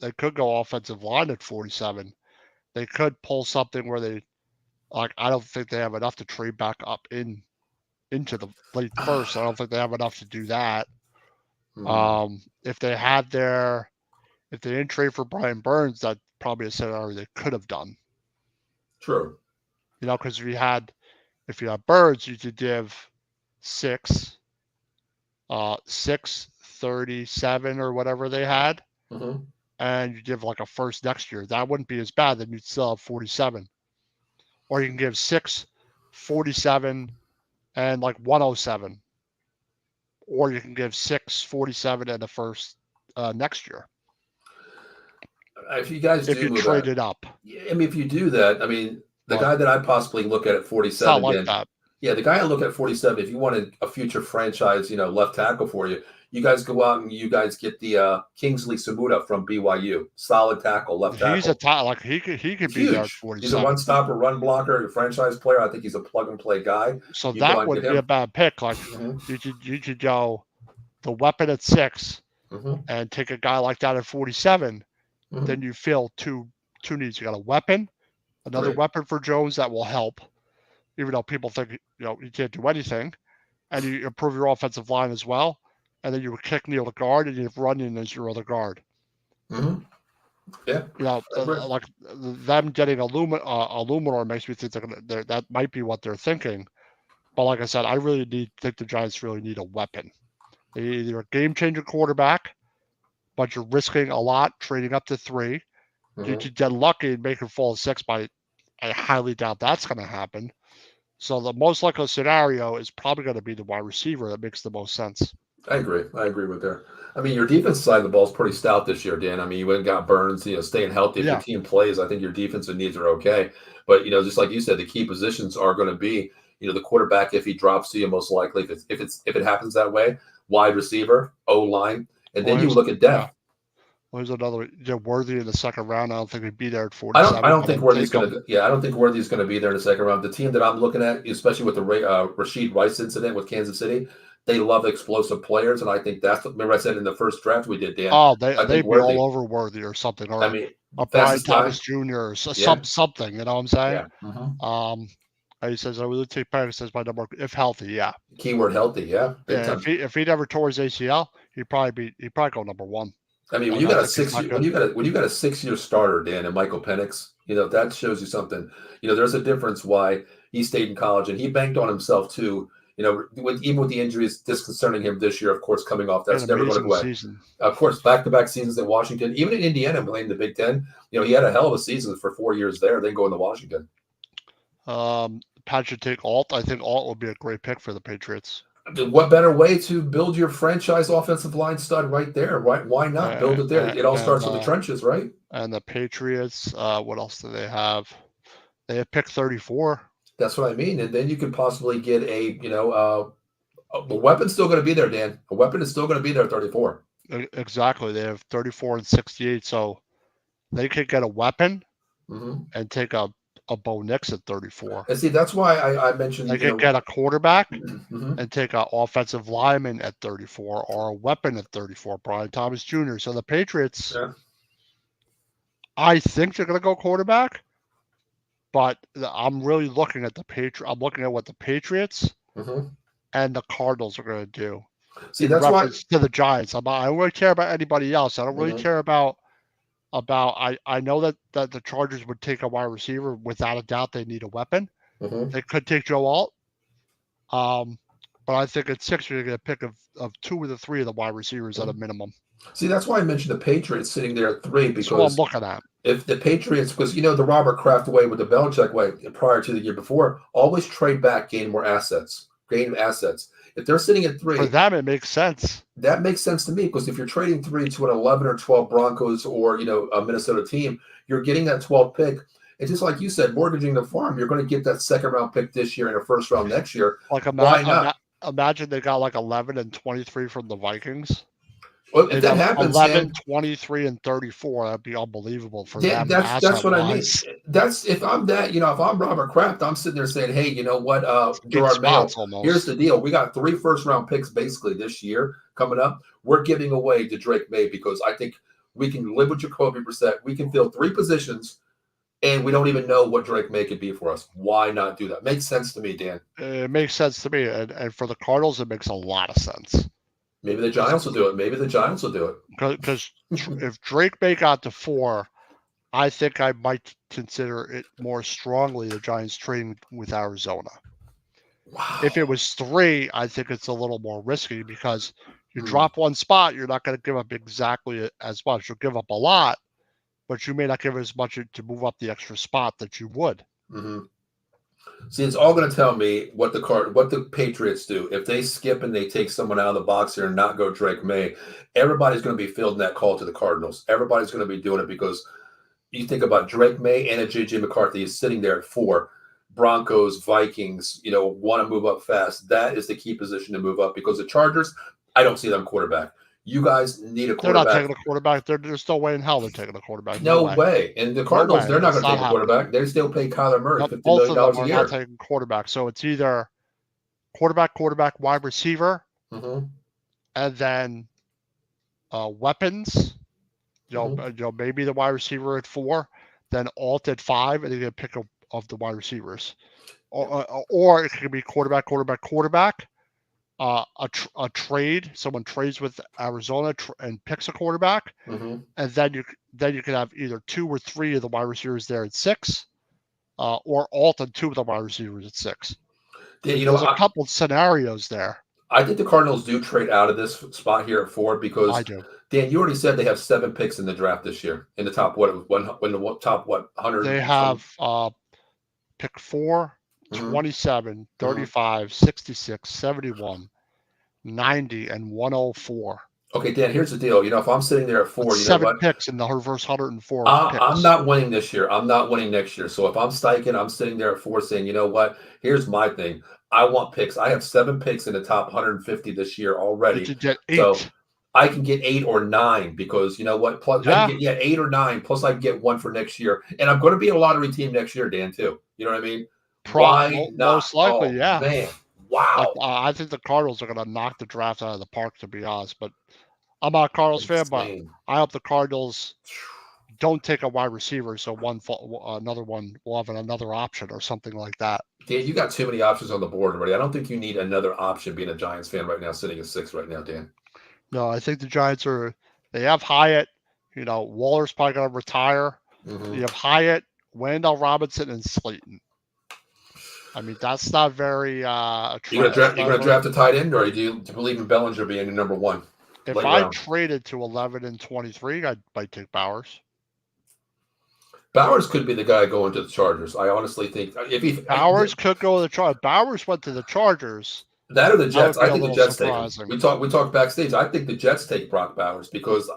offensive line at 47. They could pull something where they I don't think they have enough to trade back up into the late first. I don't think they have enough to do that. If they didn't trade for Brian Burns, that's probably a scenario they could have done. True. Because if you had Burns, you could give 6, 37 or whatever they had, and you give like a first next year. That wouldn't be as bad. Then you'd still have 47. Or you can give 6, 47, and like 107. Or you can give 6, 47, and a first next year. If you guys trade it up. I mean, if you do that, I mean, the guy that I possibly look at 47. Not like that. Yeah, the guy I look at 47, if you wanted a future franchise, left tackle for you, you guys go out and you guys get the Kingsley Samuda from BYU. Solid tackle, left tackle. He's he could be there at 47. He's a run-stopper, run blocker, a franchise player. I think he's a plug-and-play guy. So that would be a bad pick. Like you could go the weapon at 6 and take a guy like that at 47. Then you fill two needs. You got a weapon, another weapon for Jones that will help, even though people think he can't do anything, and you improve your offensive line as well. And then you would kick Neal to guard, and you have Runyon as your other guard. Yeah. Like them getting Illuminor makes me think that might be what they're thinking. But like I said, I really think the Giants really need a weapon. They need either a game-changer quarterback, but you're risking a lot trading up to 3. You could get lucky and make it fall to 6, but I highly doubt that's going to happen. So the most likely scenario is probably going to be the wide receiver that makes the most sense. I agree with that. I mean, your defensive side of the ball is pretty stout this year, Dan. I mean, you went and got Burns, staying healthy. If your team plays, I think your defensive needs are okay. But, just like you said, the key positions are going to be, the quarterback, if he drops to you, most likely, if it happens that way, wide receiver, O-line, and then you look at depth. There's another Worthy in the second round. I don't think he'd be there at 47. I don't think Worthy's going to. Yeah, I don't think Worthy's going to be there in the second round. The team that I'm looking at, especially with the Rashid Rice incident with Kansas City, they love explosive players, and I think that's. Remember, I said in the first draft we did, Dan. Oh, they'd be all over Worthy or something, or a Brian Thomas Jr. or something. You know what I'm saying? Yeah. He says, "I will take Penix as my number if healthy." Yeah. Keyword healthy. Yeah. If he never tore his ACL, he'd probably go number 1. I mean, when you got a 6 year, when you got a 6 year starter, Dan, and Michael Penix, that shows you something. There's a difference why he stayed in college and he banked on himself too. Even with the injuries disconcerting him this year, of course, coming off, that's never going to go away. Season. Of course, back-to-back seasons in Washington, even in Indiana, playing the Big Ten. He had a hell of a season for 4 years there, then going to Washington. Pat should take Alt. I think Alt will be a great pick for the Patriots. What better way to build your franchise offensive line stud right there? Right? Why not build it there? It all starts with the trenches, right? And the Patriots, what else do they have? They have pick 34. That's what I mean. And then you could possibly get the weapon's still going to be there, Dan. A weapon is still going to be there at 34. Exactly. They have 34 and 68. So they could get a weapon and take a Bo Nix at 34. And see, that's why I mentioned they could get a quarterback and take an offensive lineman at 34 or a weapon at 34, Brian Thomas Jr. So the Patriots, I think they're going to go quarterback, but I'm really looking at the I'm looking at what the Patriots and the Cardinals are going to do. See, that's why to the Giants. I don't really care about anybody else. I don't really care about. I know that the Chargers would take a wide receiver. Without a doubt, they need a weapon. They could take Joe Alt. But I think at 6, you're going to pick of 2 or 3 of the wide receivers at a minimum. See, that's why I mentioned the Patriots sitting there at 3 because that's what I'm looking at. If the Patriots, because the Robert Kraft way with the Belichick way prior to the year before, always trade back, gain assets. If they're sitting at 3, for them it makes sense. That makes sense to me because if you're trading 3 to an 11 or 12 Broncos or a Minnesota team, you're getting that 12th pick. It's just like you said, mortgaging the farm. You're going to get that 2nd round pick this year and a 1st round next year. Why not? Imagine they got like 11 and 23 from the Vikings. Well, if that happens, 11, 23, and 34, that'd be unbelievable for them. That's what I mean. That's if I'm if I'm Robert Kraft, I'm sitting there saying, hey, you know what, Gerard Mayo, here's the deal. We got 3 first-round picks basically this year coming up. We're giving away to Drake May because I think we can live with Jacoby Brissett. We can fill 3 positions, and we don't even know what Drake May could be for us. Why not do that? Makes sense to me, Dan. It makes sense to me, and for the Cardinals, it makes a lot of sense. Maybe the Giants will do it. Because if Drake May got to 4, I think I might consider it more strongly the Giants trading with Arizona. Wow. If it was 3, I think it's a little more risky because you drop one spot, you're not going to give up exactly as much. You'll give up a lot, but you may not give as much to move up the extra spot that you would. See, it's all going to tell me what the Patriots do. If they skip and they take someone out of the box here and not go Drake May, everybody's going to be fielding that call to the Cardinals. Everybody's going to be doing it because you think about Drake May and a J.J. McCarthy is sitting there at 4. Broncos, Vikings, want to move up fast. That is the key position to move up because the Chargers, I don't see them quarterback. You guys need a quarterback. They're not taking a quarterback. There's no way in hell they're taking a quarterback. No way. And the Cardinals, they're not going to take a quarterback. They still pay Kyler Murray $50 million a year. Not taking quarterback. So it's either quarterback, wide receiver, and then weapons. Maybe the wide receiver at 4, then Alt at 5, and then you get a pick of the wide receivers. Or it could be quarterback. A trade. Someone trades with Arizona and picks a quarterback, and then you could have either 2 or 3 of the wide receivers there at 6, or Alt and 2 of the wide receivers at 6. Yeah, there's a couple of scenarios there. I think the Cardinals do trade out of this spot here at 4 because I do. Dan, you already said they have 7 picks in the draft this year in the top 100. They have pick 4. 27, 35, 66, 71, 90, and 104. Okay, Dan, here's the deal. If I'm sitting there at 4, that's 7 picks in the first 104 picks. I'm not winning this year. I'm not winning next year. So if I'm Steichen, I'm sitting there at 4 saying, you know what? Here's my thing. I want picks. I have 7 picks in the top 150 this year already. You get 8. So I can get 8 or 9 because you know what? Plus, I can get 8 or 9. Plus, I can get 1 for next year. And I'm going to be a lottery team next year, Dan, too. You know what I mean? Why not? Most likely, yeah. Man, wow. I think the Cardinals are going to knock the draft out of the park, to be honest. But I'm not a Cardinals fan, but I hope the Cardinals don't take a wide receiver, so another one will have another option or something like that. Dan, you got too many options on the board already. I don't think you need another option being a Giants fan right now, sitting at 6 right now, Dan. No, I think the Giants They have Hyatt. Waller's probably going to retire. You have Hyatt, Wendell Robinson, and Slayton. I mean, that's not very You're gonna draft a tight end, or do you believe in Bellinger being your number one? If I traded to 11 and 23, I might take Bowers. Bowers could be the guy going to the Chargers. I honestly think Bowers could go to the Chargers. Bowers went to the Chargers. That or the Jets. I think the Jets take him. We talked backstage. I think the Jets take Brock Bowers because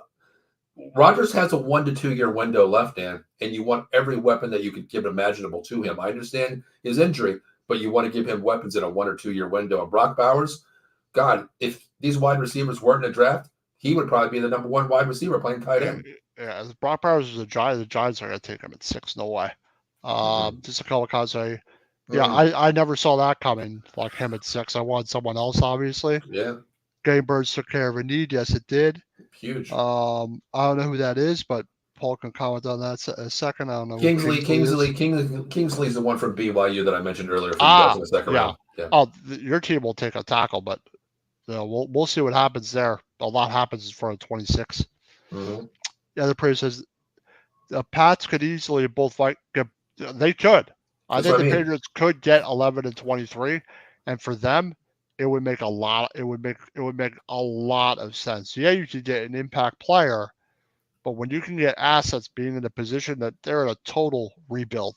Rodgers has a 1 to 2 year window left, Dan, and you want every weapon that you could give imaginable to him. I understand his injury, but you want to give him weapons in a 1 or 2 year window. And Brock Bowers, God, if these wide receivers weren't in the draft, he would probably be the number one wide receiver playing tight end. Yeah, Brock Bowers is a Giant. The Giants are going to take him at 6. No way. Just a kamikaze. Yeah, I never saw that coming, like him at 6. I wanted someone else, obviously. Yeah. Game Birds took care of a need. Yes, it did. Huge. I don't know who that is, but Paul can comment on that a second. I don't know. Kingsley's the one from BYU that I mentioned earlier. In the second round. Yeah. Oh, your team will take a tackle, but we'll see what happens there. A lot happens in front of 26. The other player says the Pats could easily both fight. They could. I think the Patriots could get 11 and 23, and for them, it would make a lot. It would make a lot of sense. Yeah, you could get an impact player, but when you can get assets being in a position that they're in a total rebuild,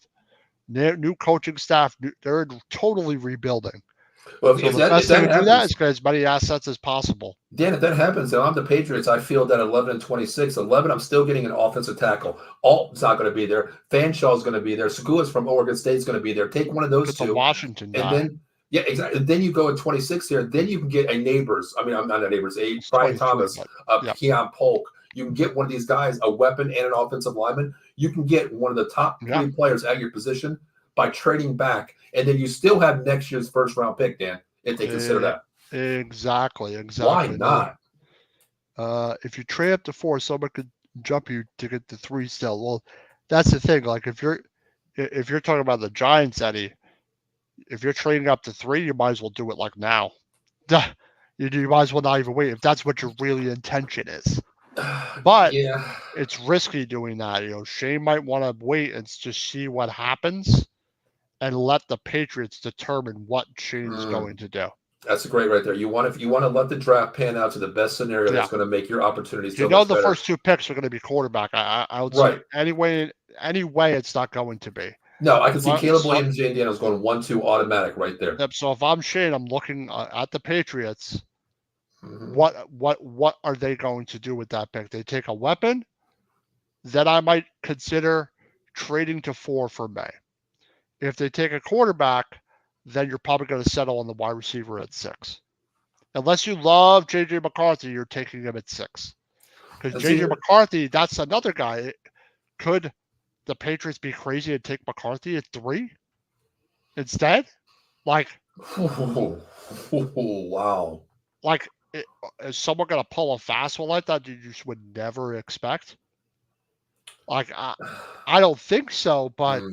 new coaching staff, they're totally rebuilding. Well, if that happens, is get as many assets as possible. Dan, if that happens, I'm the Patriots. I feel that 11 and 26, 11, I'm still getting an offensive tackle. Alt's not going to be there. Fanshaw's going to be there. Segua's from Oregon State's going to be there. Take one of those two. Washington guy. And then, yeah, exactly. Then you go at 26 here. Then you can get a Neighbors. I mean, I'm not a Neighbors. A Brian Thomas, Keon Polk. You can get one of these guys, a weapon and an offensive lineman. You can get one of the top 3 players at your position by trading back. And then you still have next year's first round pick, Dan, if they consider that. Exactly. Why not? If you trade up to 4, someone could jump you to get to 3 still. Well, that's the thing. Like if you're talking about the Giants, Eddie, if you're trading up to 3, you might as well do it like now. You might as well not even wait if that's what your really intention is. But it's risky doing that. Shane might want to wait and just see what happens and let the Patriots determine what Shane's going to do. That's great right there. You want to let the draft pan out to the best scenario that's going to make your opportunities. The better. First 2 picks are going to be quarterback. I would say any way it's not going to be. No, I can see Caleb Williams, Jane Daniels going 1-2 automatic right there. Yep. So if I'm Shane, I'm looking at the Patriots. What are they going to do with that pick? They take a weapon, then I might consider trading to 4 for May. If they take a quarterback, then you're probably going to settle on the wide receiver at 6. Unless you love J.J. McCarthy, you're taking him at 6. Because J.J. McCarthy, that's another guy. Could the Patriots be crazy and take McCarthy at 3 instead? Like, wow. Like, is someone going to pull a fast one like that you just would never expect? Like, I don't think so, but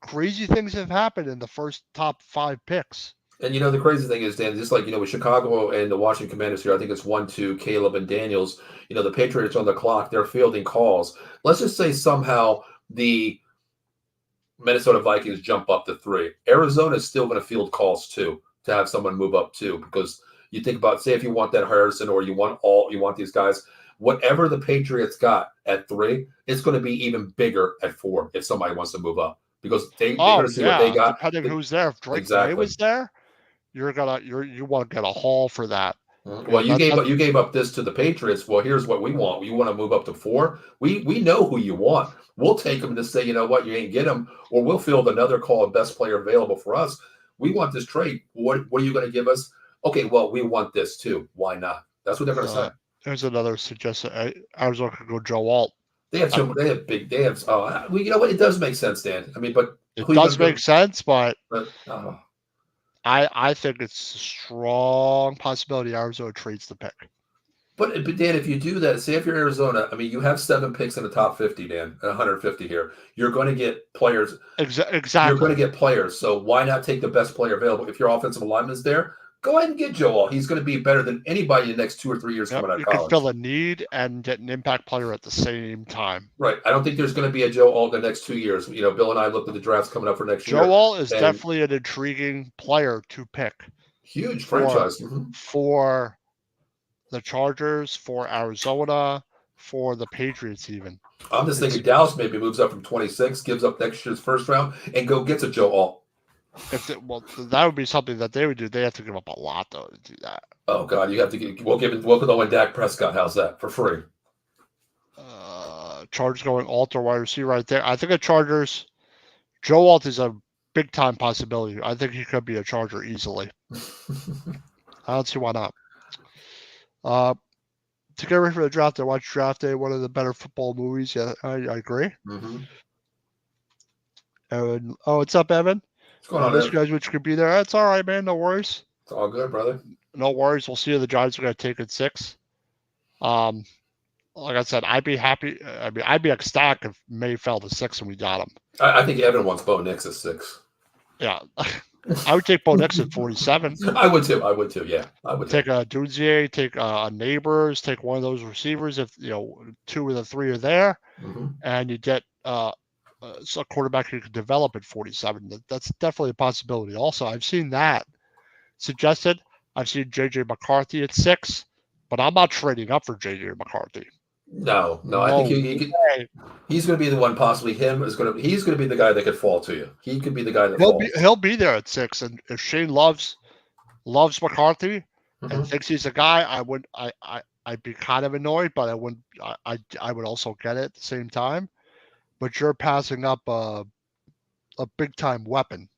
crazy things have happened in the first top 5 picks. And the crazy thing is, Dan, just like with Chicago and the Washington Commanders here, I think it's 1-2, Caleb and Daniels. The Patriots on the clock, they're fielding calls. Let's just say somehow the Minnesota Vikings jump up to 3. Arizona is still going to field calls too, to have someone move up too, because you think about, say, if you want that Harrison or you want these guys, whatever the Patriots got at 3, it's going to be even bigger at 4 if somebody wants to move up. Because they're going to see what they got. Depending who's there. If Drake May was there, you want to get a haul for that. Well, you gave up this to the Patriots. Well, here's what we want. You want to move up to 4? We know who you want. We'll take them to say, you know what, you ain't get them, or we'll field another call, best player available for us. We want this trade. What are you going to give us? Okay, well, we want this too. Why not? That's what they're going to say. There's another suggestion. Arizona could go Joe Alt. They have you know what? It does make sense, Dan. I mean, but it does make sense, but I think it's a strong possibility Arizona trades the pick. But Dan, if you do that, say if you're Arizona, I mean, you have 7 picks in the top 50, Dan, 150 here. You're going to get players. Exactly. You're going to get players. So why not take the best player available? If your offensive lineman is there, Go ahead and get Joe Alt. He's going to be better than anybody in the next 2 or 3 years Yep, coming out of you college. can fill a need and get an impact player at the same time. Right. I don't think there's going to be a Joe Alt in the next 2 years. Bill and I looked at the drafts coming up for next year. Joe Alt is and definitely an intriguing player to pick huge franchise. for the Chargers, for Arizona, for the Patriots even. I'm just thinking Dallas maybe moves up from 26, gives up next year's first round, and go gets a Joe Alt. That would be something that they would do. They have to give up a lot though to do that. Oh God, you have to get we'll go and Dak Prescott. How's that for free? Chargers going Alt or wide receiver right there. I think the Chargers. Joe Alt is a big time possibility. I think he could be a Charger easily. I don't see why not. To get ready for the draft, I watched Draft Day, one of the better football movies. Yeah, I agree. Mm-hmm. And, what's up, Evan? What's going on, Those guys which could be there. That's all right, man. No worries. It's all good, brother. No worries. We'll see who the Giants are going to take at 6. Like I said, I'd be happy. I'd be ecstatic if May fell to 6 and we got him. I think Evan wants Bo Nix at 6. Yeah. I would take Bo Nix at 47. I would too. Yeah, I would take a Dunzier, take a Neighbors, take one of those receivers if 2 of the 3 are there, and you get a quarterback who can develop at 47. That's definitely a possibility. Also, I've seen that suggested. I've seen JJ McCarthy at 6, but I'm not trading up for JJ McCarthy. No. I think he's going to be the one. Possibly he's going to be the guy that could fall to you. He could be the guy that he'll be there at 6. And if Shane loves McCarthy and thinks he's a guy, I'd be kind of annoyed, but I wouldn't. I would also get it at the same time. But you're passing up a big time weapon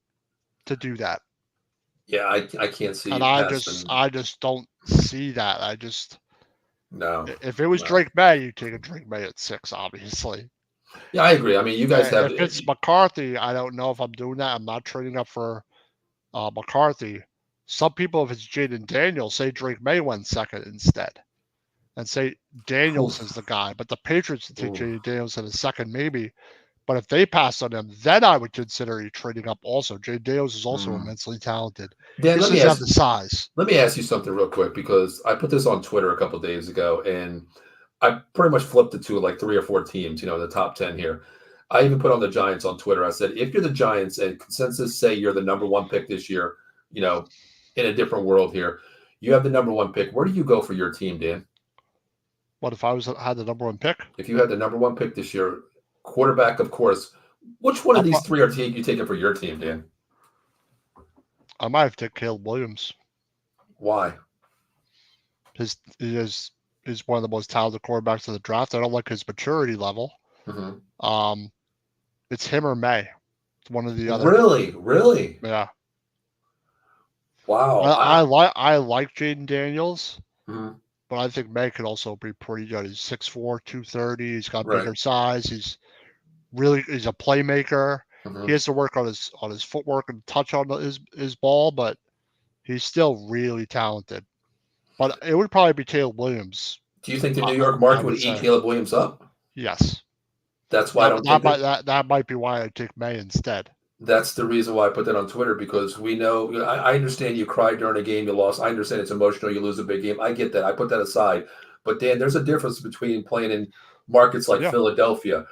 to do that. Yeah, I can't see. And I just don't see that. No. If it was Drake May, you take a Drake May at 6, obviously. Yeah, I agree. I mean, you guys have. If it's McCarthy, I don't know if I'm doing that. I'm not trading up for McCarthy. Some people, if it's Jaden Daniels, say Drake May went 2nd instead, and say Daniels is the guy. But the Patriots would take Jaden Daniels in a 2nd, maybe. But if they pass on him, then I would consider you trading up also. Jaden Daniels is also immensely talented. Dan, let me have the size. Let me ask you something real quick, because I put this on Twitter a couple of days ago, and I pretty much flipped it to like 3 or 4 teams, in the top 10 here. I even put on the Giants on Twitter. I said, if you're the Giants and consensus say you're the number 1 pick this year, in a different world here, you have the number 1 pick. Where do you go for your team, Dan? What if I had the number 1 pick? If you had the number 1 pick this year, quarterback, of course, which one of these 3 are you taking for your team, Dan? I might have to take Caleb Williams. Why? He's one of the most talented quarterbacks in the draft. I don't like his maturity level. It's him or May. It's one of the other. Really? Yeah. Wow. I like Jaden Daniels, but I think May could also be pretty good. He's 6'4", 230. He's got bigger size. He's a playmaker. He has to work on his footwork and touch on his ball, but he's still really talented. But it would probably be Caleb Williams. Do you think the New York market would eat Caleb Williams up? Yes. That's why that might be why I take May instead. That's the reason why I put that on Twitter, because we know, I understand you cried during a game you lost. I understand it's emotional. You lose a big game. I get that. I put that aside. But Dan, there's a difference between playing in markets like Philadelphia,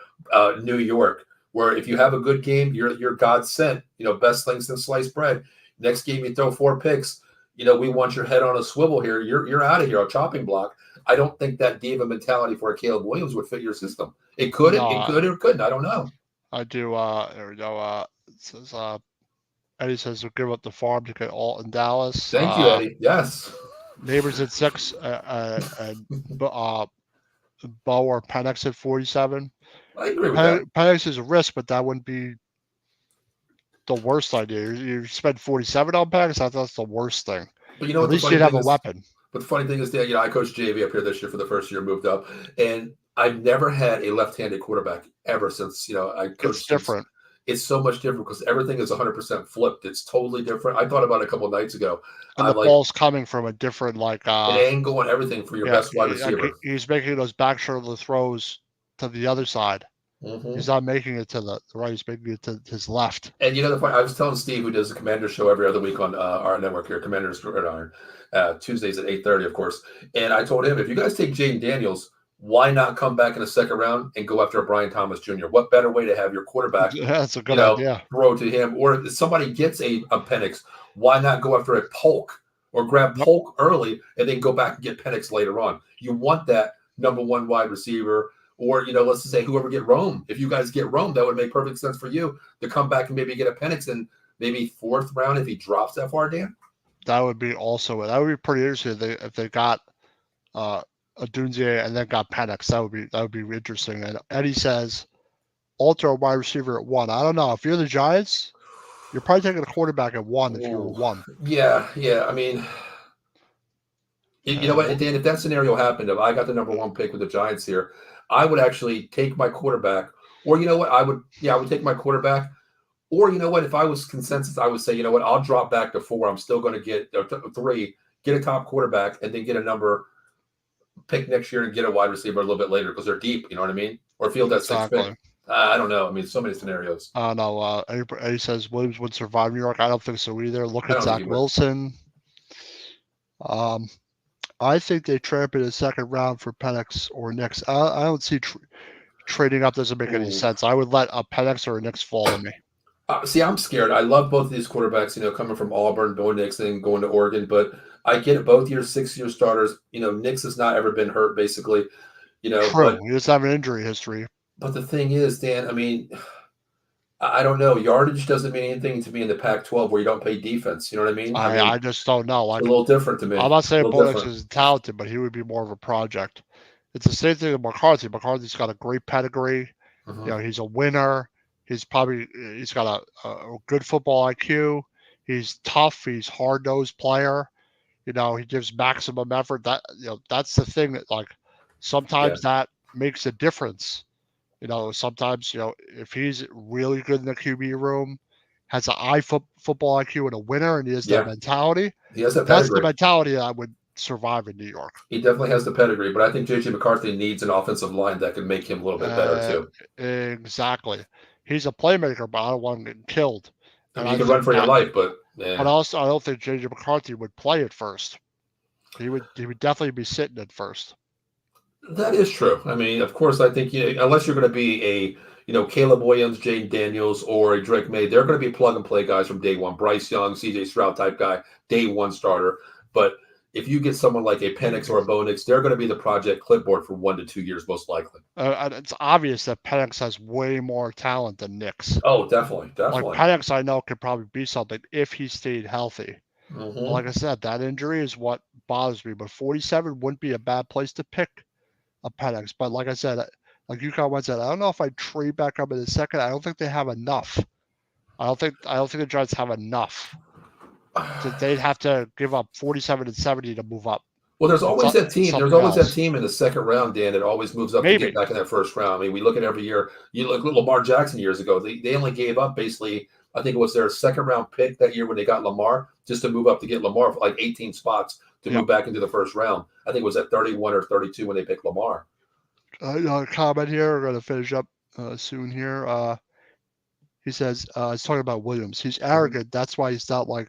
New York, where if you have a good game, you're God sent, best things than sliced bread. Next game, you throw 4 picks. We want your head on a swivel here. You're out of here, a chopping block. I don't think that diva mentality for a Caleb Williams would fit your system. It could, it could, or it couldn't. I don't know. I do. There we go. It says Eddie says we'll give up the farm to get Alt in Dallas. Thank you, Eddie. Yes. Neighbors at 6, and Bo or Penix at 47. I agree with that. Penix is a risk, but that wouldn't be the worst idea. You spend 47 on Penix. I thought that's the worst thing. But at least you'd have a weapon. But the funny thing is that I coached JV up here this year for the first year, moved up, and I've never had a left-handed quarterback ever since I coached. It's different. It's so much different because everything is 100% flipped. It's totally different. I thought about it a couple of nights ago. And the ball's coming from a different an angle and everything for your best wide receiver. He's making those back shoulder throws to the other side. He's not making it to the right. He's making it to his left. And the point, I was telling Steve, who does the Commander show every other week on our network here, Commanders Gridiron, Tuesdays at 8:30, of course. And I told him, if you guys take Jaden Daniels, why not come back in the second round and go after Brian Thomas Jr.? What better way to have your quarterback, That's a good idea. throw to him? Or if somebody gets a Penix, why not go after a Polk or grab Polk early and then go back and get Penix later on? You want that number one wide receiver. Or, let's just say whoever get Rome. If you guys get Rome, that would make perfect sense for you to come back and maybe get a Penix in maybe fourth round if he drops that far, Dan. That would be pretty interesting if they got Odunze and then got Penix. That would be interesting. And Eddie says, alter a wide receiver at 1. I don't know. If you're the Giants, you're probably taking a quarterback at 1 if you're 1. Yeah. I mean, you know what, Dan, if that scenario happened, if I got the number 1 pick with the Giants here, I would actually take my quarterback, or I would take my quarterback, or if I was consensus, I would say, I'll drop back to 4. I'm still going to get 3, get a top quarterback, and then get a number pick next year and get a wide receiver a little bit later because they're deep. You know what I mean? Or field that 6th pick. I don't know. I mean, so many scenarios. No. Eddie says Williams would survive New York. I don't think so either. Look at Zach Wilson. I think they trade in the second round for Penix or Nix. I don't see trading up doesn't make any sense. I would let a Penix or a Nix fall on me. See, I'm scared. I love both of these quarterbacks, coming from Auburn, Bo Nix, and going to Oregon. But I get it. Both years, 6-year starters. Nix has not ever been hurt, basically. True. But he doesn't have an injury history. But the thing is, Dan, I mean, I don't know. Yardage doesn't mean anything to me in the Pac-12 where you don't play defense. You know what I mean? I just don't know. Like, it's a little different to me. I'm not saying Bo Nix is talented, but he would be more of a project. It's the same thing with McCarthy. McCarthy's got a great pedigree. He's a winner. He's got a good football IQ. He's tough. He's hard-nosed player. He gives maximum effort. That's the thing that sometimes that makes a difference. Sometimes, if he's really good in the QB room, has an football IQ and a winner, and he has that mentality. He has that pedigree. That's the mentality that would survive in New York. He definitely has the pedigree, but I think J.J. McCarthy needs an offensive line that can make him a little bit better, too. Exactly. He's a playmaker, but I don't want him getting killed. And you can run for your life, but... Yeah. But also, I don't think J.J. McCarthy would play at first. He would definitely be sitting at first. That is true. I mean, of course, I think unless you're going to be a Caleb Williams, Jaden Daniels, or a Drake May, they're going to be plug and play guys from day one. Bryce Young, C.J. Stroud type guy, day one starter. But if you get someone like a Penix or a Bo Nix, they're going to be the project clipboard for 1 to 2 years, most likely. It's obvious that Penix has way more talent than Nix. Oh, definitely. Like Penix, I know could probably be something if he stayed healthy. Like I said, that injury is what bothers me. But 47 wouldn't be a bad place to pick a Penix. But like I said, like you kind of said, I don't know if I'd trade back up in the second. I don't think they have enough. I don't think the Giants have enough. So they'd have to give up 47 and 70 to move up. Well, there's always that team. There's always that team in the second round, Dan, that always moves up to get back in that first round. I mean, we look at every year. You look at Lamar Jackson years ago. They only gave up basically, I think it was their second round pick that year when they got Lamar, just to move up to get Lamar for like 18 spots to move back into the first round. I think it was at 31 or 32 when they picked Lamar. Comment here. We're going to finish up soon here. He says, he's talking about Williams. He's arrogant. That's why he's not like,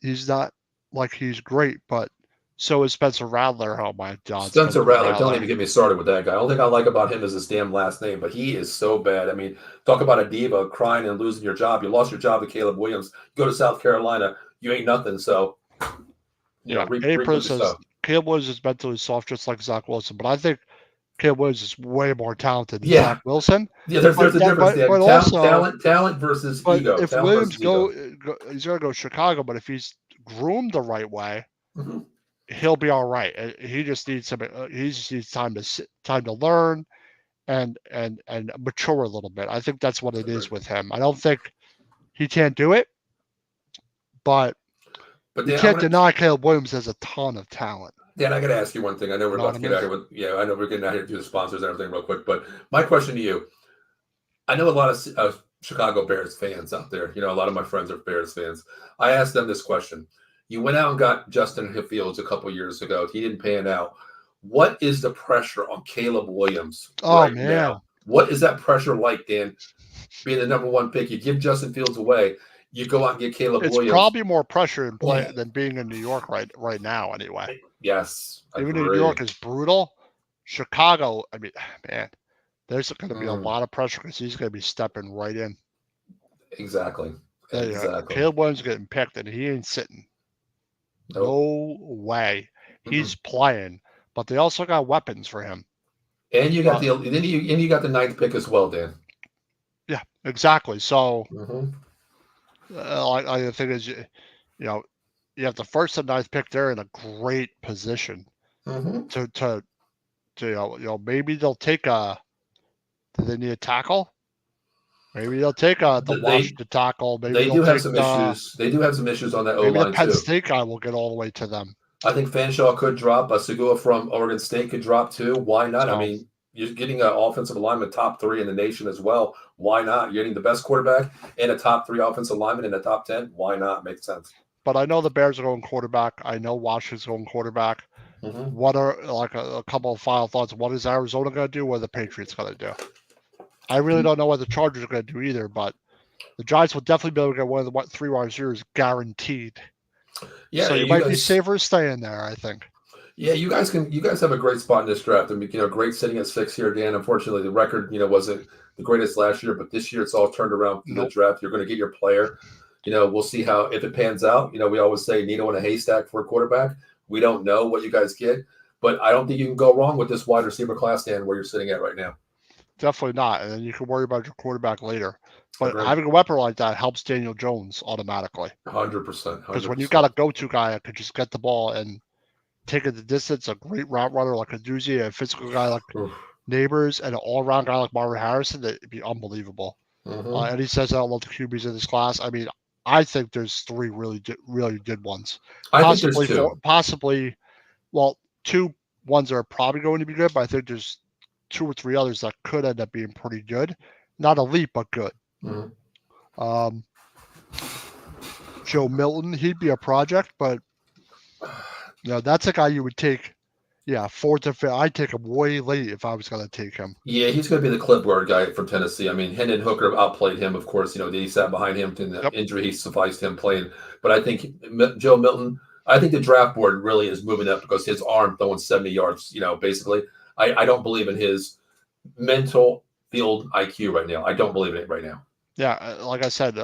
he's not like he's great, but so is Spencer Rattler. Oh my God. Spencer Rattler. Don't even get me started with that guy. The only thing I like about him is his damn last name, but he is so bad. I mean, talk about a diva crying and losing your job. You lost your job to Caleb Williams. You go to South Carolina, you ain't nothing. So, April says Caleb Williams is mentally soft, just like Zach Wilson, but I think Caleb Williams is way more talented than Zach Wilson. Yeah, there's a difference there. Talent versus ego. If Williams he's going to go Chicago, but if he's groomed the right way, he'll be all right. He just needs time to learn and mature a little bit. I think that's what it is with him. I don't think he can't do it, but you can't deny Caleb Williams has a ton of talent. Dan, I got to ask you one thing. I know we're about to get out of here I know we're getting out here to do the sponsors and everything real quick, but my question to you, I know a lot of Chicago Bears fans out there. A lot of my friends are Bears fans. I asked them this question. You went out and got Justin Fields a couple years ago. He didn't pan out. What is the pressure on Caleb Williams now? What is that pressure like, Dan? Being the number one pick, you give Justin Fields away, you go out and get Caleb It's Williams. probably more pressure in play than being in New York right now. Anyway, yes, even in New York is brutal. Chicago, I mean, man, there's going to be a lot of pressure because he's going to be stepping right in. Exactly. Caleb Williams getting picked, and he ain't sitting. Nope. No way. He's playing, but they also got weapons for him. And you got you got the 9th pick as well, Dan. Yeah, exactly. So, the thing is, you have the 1st and 9th pick. They're in a great position to maybe they'll take a. Do they need a tackle? Maybe they'll take the Washington tackle. Maybe they do have some issues. They do have some issues on that O line too. Maybe the Penn State guy will get all the way to them. I think Fanshawe could drop. Segua from Oregon State could drop too. Why not? I mean, you're getting an offensive lineman top 3 in the nation as well. Why not? You're getting the best quarterback and a top 3 offensive lineman in the top 10. Why not? Makes sense. But I know the Bears are going quarterback. I know Washington's going quarterback. What are a couple of final thoughts? What is Arizona going to do? What are the Patriots going to do? I really don't know what the Chargers are going to do either, but the Giants will definitely be able to get one of the 3 wide receivers guaranteed. Yeah, so you might be safer staying there, I think. Yeah, you guys have a great spot in this draft. I mean, great sitting at 6 here, Dan. Unfortunately, the record, wasn't the greatest last year, but this year it's all turned around for the draft. You're going to get your player. We'll see if it pans out. We always say needle in a haystack for a quarterback. We don't know what you guys get, but I don't think you can go wrong with this wide receiver class, Dan, where you're sitting at right now. Definitely not. And then you can worry about your quarterback later. But having a weapon like that helps Daniel Jones automatically. 100%. Because when you got a go-to guy that could just get the ball and take it the distance, a great route runner like a Doozy, a physical guy like Neighbors, and an all-around guy like Marvin Harrison, it'd be unbelievable. And he says I love the QBs in this class. I mean, I think there's 3 really good ones. I think there's 2. Possibly, 2 ones are probably going to be good, but I think there's 2 or 3 others that could end up being pretty good. Not elite, but good. Joe Milton, he'd be a project, but that's a guy you would take. Yeah, 4th or 5th. I'd take him way late if I was going to take him. Yeah, he's going to be the clipboard guy from Tennessee. I mean, Hendon Hooker outplayed him, of course. He sat behind him in the injury. He sufficed him playing. But I think Joe Milton, I think the draft board really is moving up because his arm throwing 70 yards, basically. I don't believe in his mental field IQ right now. I don't believe in it right now. Yeah, like I said,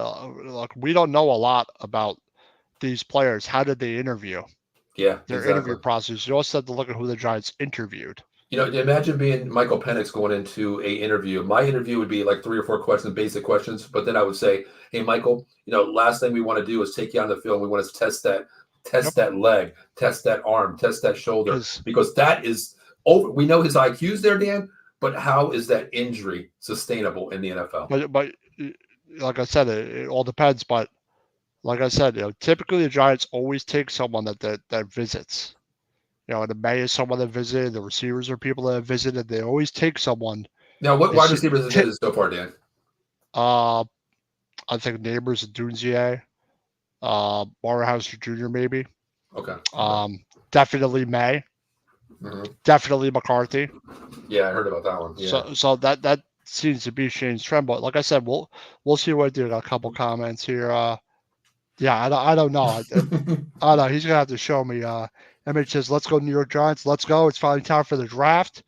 we don't know a lot about these players. How did they interview? Yeah, their interview process. You also had to look at who the Giants interviewed. Imagine being Michael Penix going into a interview. My interview would be like 3 or 4 questions, basic questions. But then I would say, hey, Michael, last thing we want to do is take you on the field. We want to test that leg, test that arm, test that shoulder, because that is over. We know his IQ's there, Dan, but how is that injury sustainable in the NFL? But like I said, it all depends. But like I said, typically the Giants always take someone that visits. The May is someone that visited. The receivers are people that have visited. They always take someone. Now, what wide receivers have visited so far, Dan? I think Neighbors and Dunzier, Morehouse Jr. maybe. Okay. Definitely May. Definitely McCarthy. Yeah, I heard about that one. Yeah. So that seems to be Shane's trend. But like I said, we'll see what I do. Got a couple comments here. Yeah, I don't know. I don't know. He's gonna have to show me. MH says, "Let's go New York Giants. Let's go. It's finally time for the draft."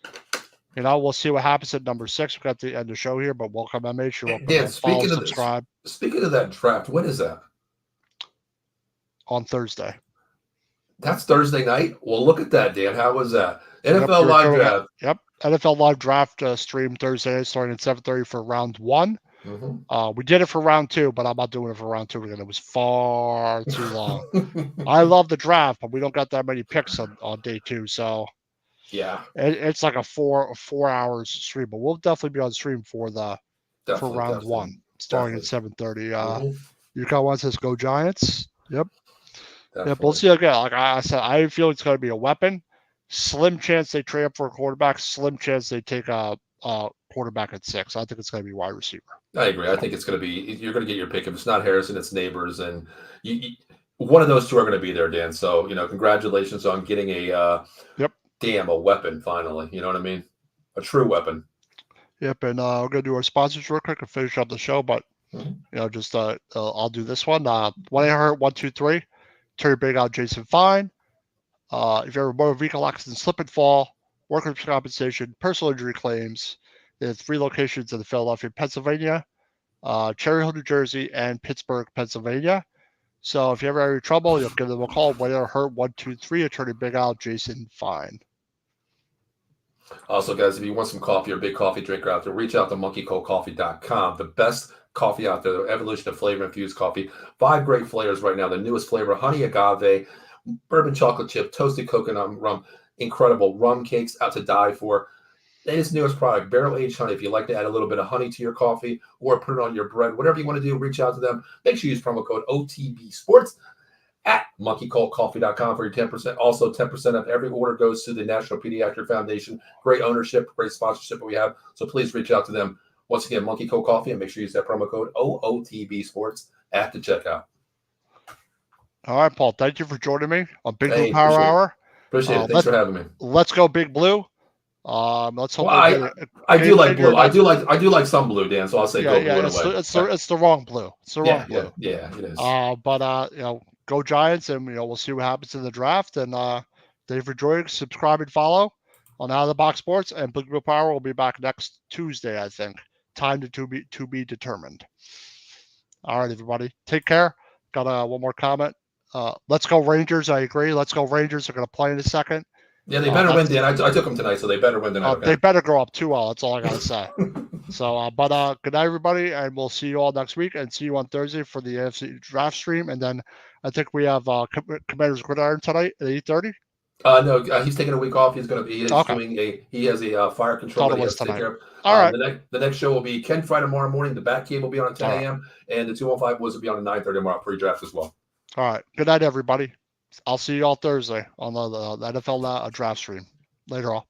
We'll see what happens at number 6. We've got to end the show here, but welcome, MH. You're welcome. Dan, subscribe. Speaking of that draft, when is that? On Thursday. That's Thursday night? Well, look at that, Dan. How was that? NFL Live Draft. Yep. NFL Live Draft stream Thursday starting at 7:30 for round 1. We did it for round 2, but I'm not doing it for round 2 because it was far too long. I love the draft, but we don't got that many picks on day 2, so yeah, it's like a 4 hours stream. But we'll definitely be on stream for round 1 starting at 7:30. Yukon says go Giants. Yep. Definitely. Yep. We'll see again. Like I said, I feel it's going to be a weapon. Slim chance they trade up for a quarterback. Slim chance they take a quarterback at 6. I think it's going to be wide receiver. I agree. I think it's going to be, you're going to get your pick. If it's not Harrison, it's Neighbors. And one of those 2 are going to be there, Dan. So, congratulations on getting a weapon finally. You know what I mean? A true weapon. Yep, and we're gonna do our sponsors real quick and finish up the show. But just I'll do this one. 1-800-123. Turn Big Out Jason Fine. If you have a motor vehicle accident, slip and fall, workers' compensation, personal injury claims, there's 3 locations in Philadelphia, Pennsylvania, Cherry Hill, New Jersey, and Pittsburgh, Pennsylvania. So if you ever have any trouble, you'll give them a call. 1-800-123. Attorney Big Al Jason Fine. Also, guys, if you want some coffee or a big coffee drinker out there, reach out to monkeycoldcoffee.com. The best coffee out there, the evolution of flavor infused coffee. 5 great flavors right now. The newest flavor, honey agave, bourbon chocolate chip, toasted coconut rum, incredible rum cakes out to die for. Latest newest product, barrel aged honey. If you like to add a little bit of honey to your coffee or put it on your bread, whatever you want to do, reach out to them. Make sure you use promo code OTB Sports at monkeycoldcoffee.com for your 10%. Also, 10% of every order goes to the National Pediatric Foundation. Great ownership, great sponsorship that we have. So please reach out to them. Once again, Monkey Cold Coffee, and make sure you use that promo code OOTB Sports at the checkout. All right, Paul. Thank you for joining me on Big Blue Power appreciate Hour. Appreciate it. Thanks for having me. Let's go Big Blue. Let's hope. Well, I do like blue. I do like some blue, Dan. So I'll say go blue anyway. It's the wrong blue. It's the wrong blue. Yeah, it is. But go Giants, and we'll see what happens in the draft. And thank you for joining. Subscribe and follow on Out of the Box Sports, and Big Blue Power will be back next Tuesday, I think. Time to be determined. All right, everybody, take care. Got one more comment. Let's go Rangers. I agree. Let's go Rangers. They're going to play in a second. Yeah, they better win, Dan. I took them tonight, so they better win tonight. They better grow up 2-0. That's all I got to say. So, good night, everybody, and we'll see you all next week, and see you on Thursday for the AFC draft stream. And then I think we have Commander's Gridiron tonight at 8:30. No, he's taking a week off. He's going to be doing he has a fire control that he has to take care of. All right. The next show will be Ken Fry tomorrow morning. The Batcave will be on at 10 a.m. And the 215 Woods will be on at 9:30 tomorrow pre-draft as well. All right. Good night, everybody. I'll see you all Thursday on the NFL draft stream. Later on.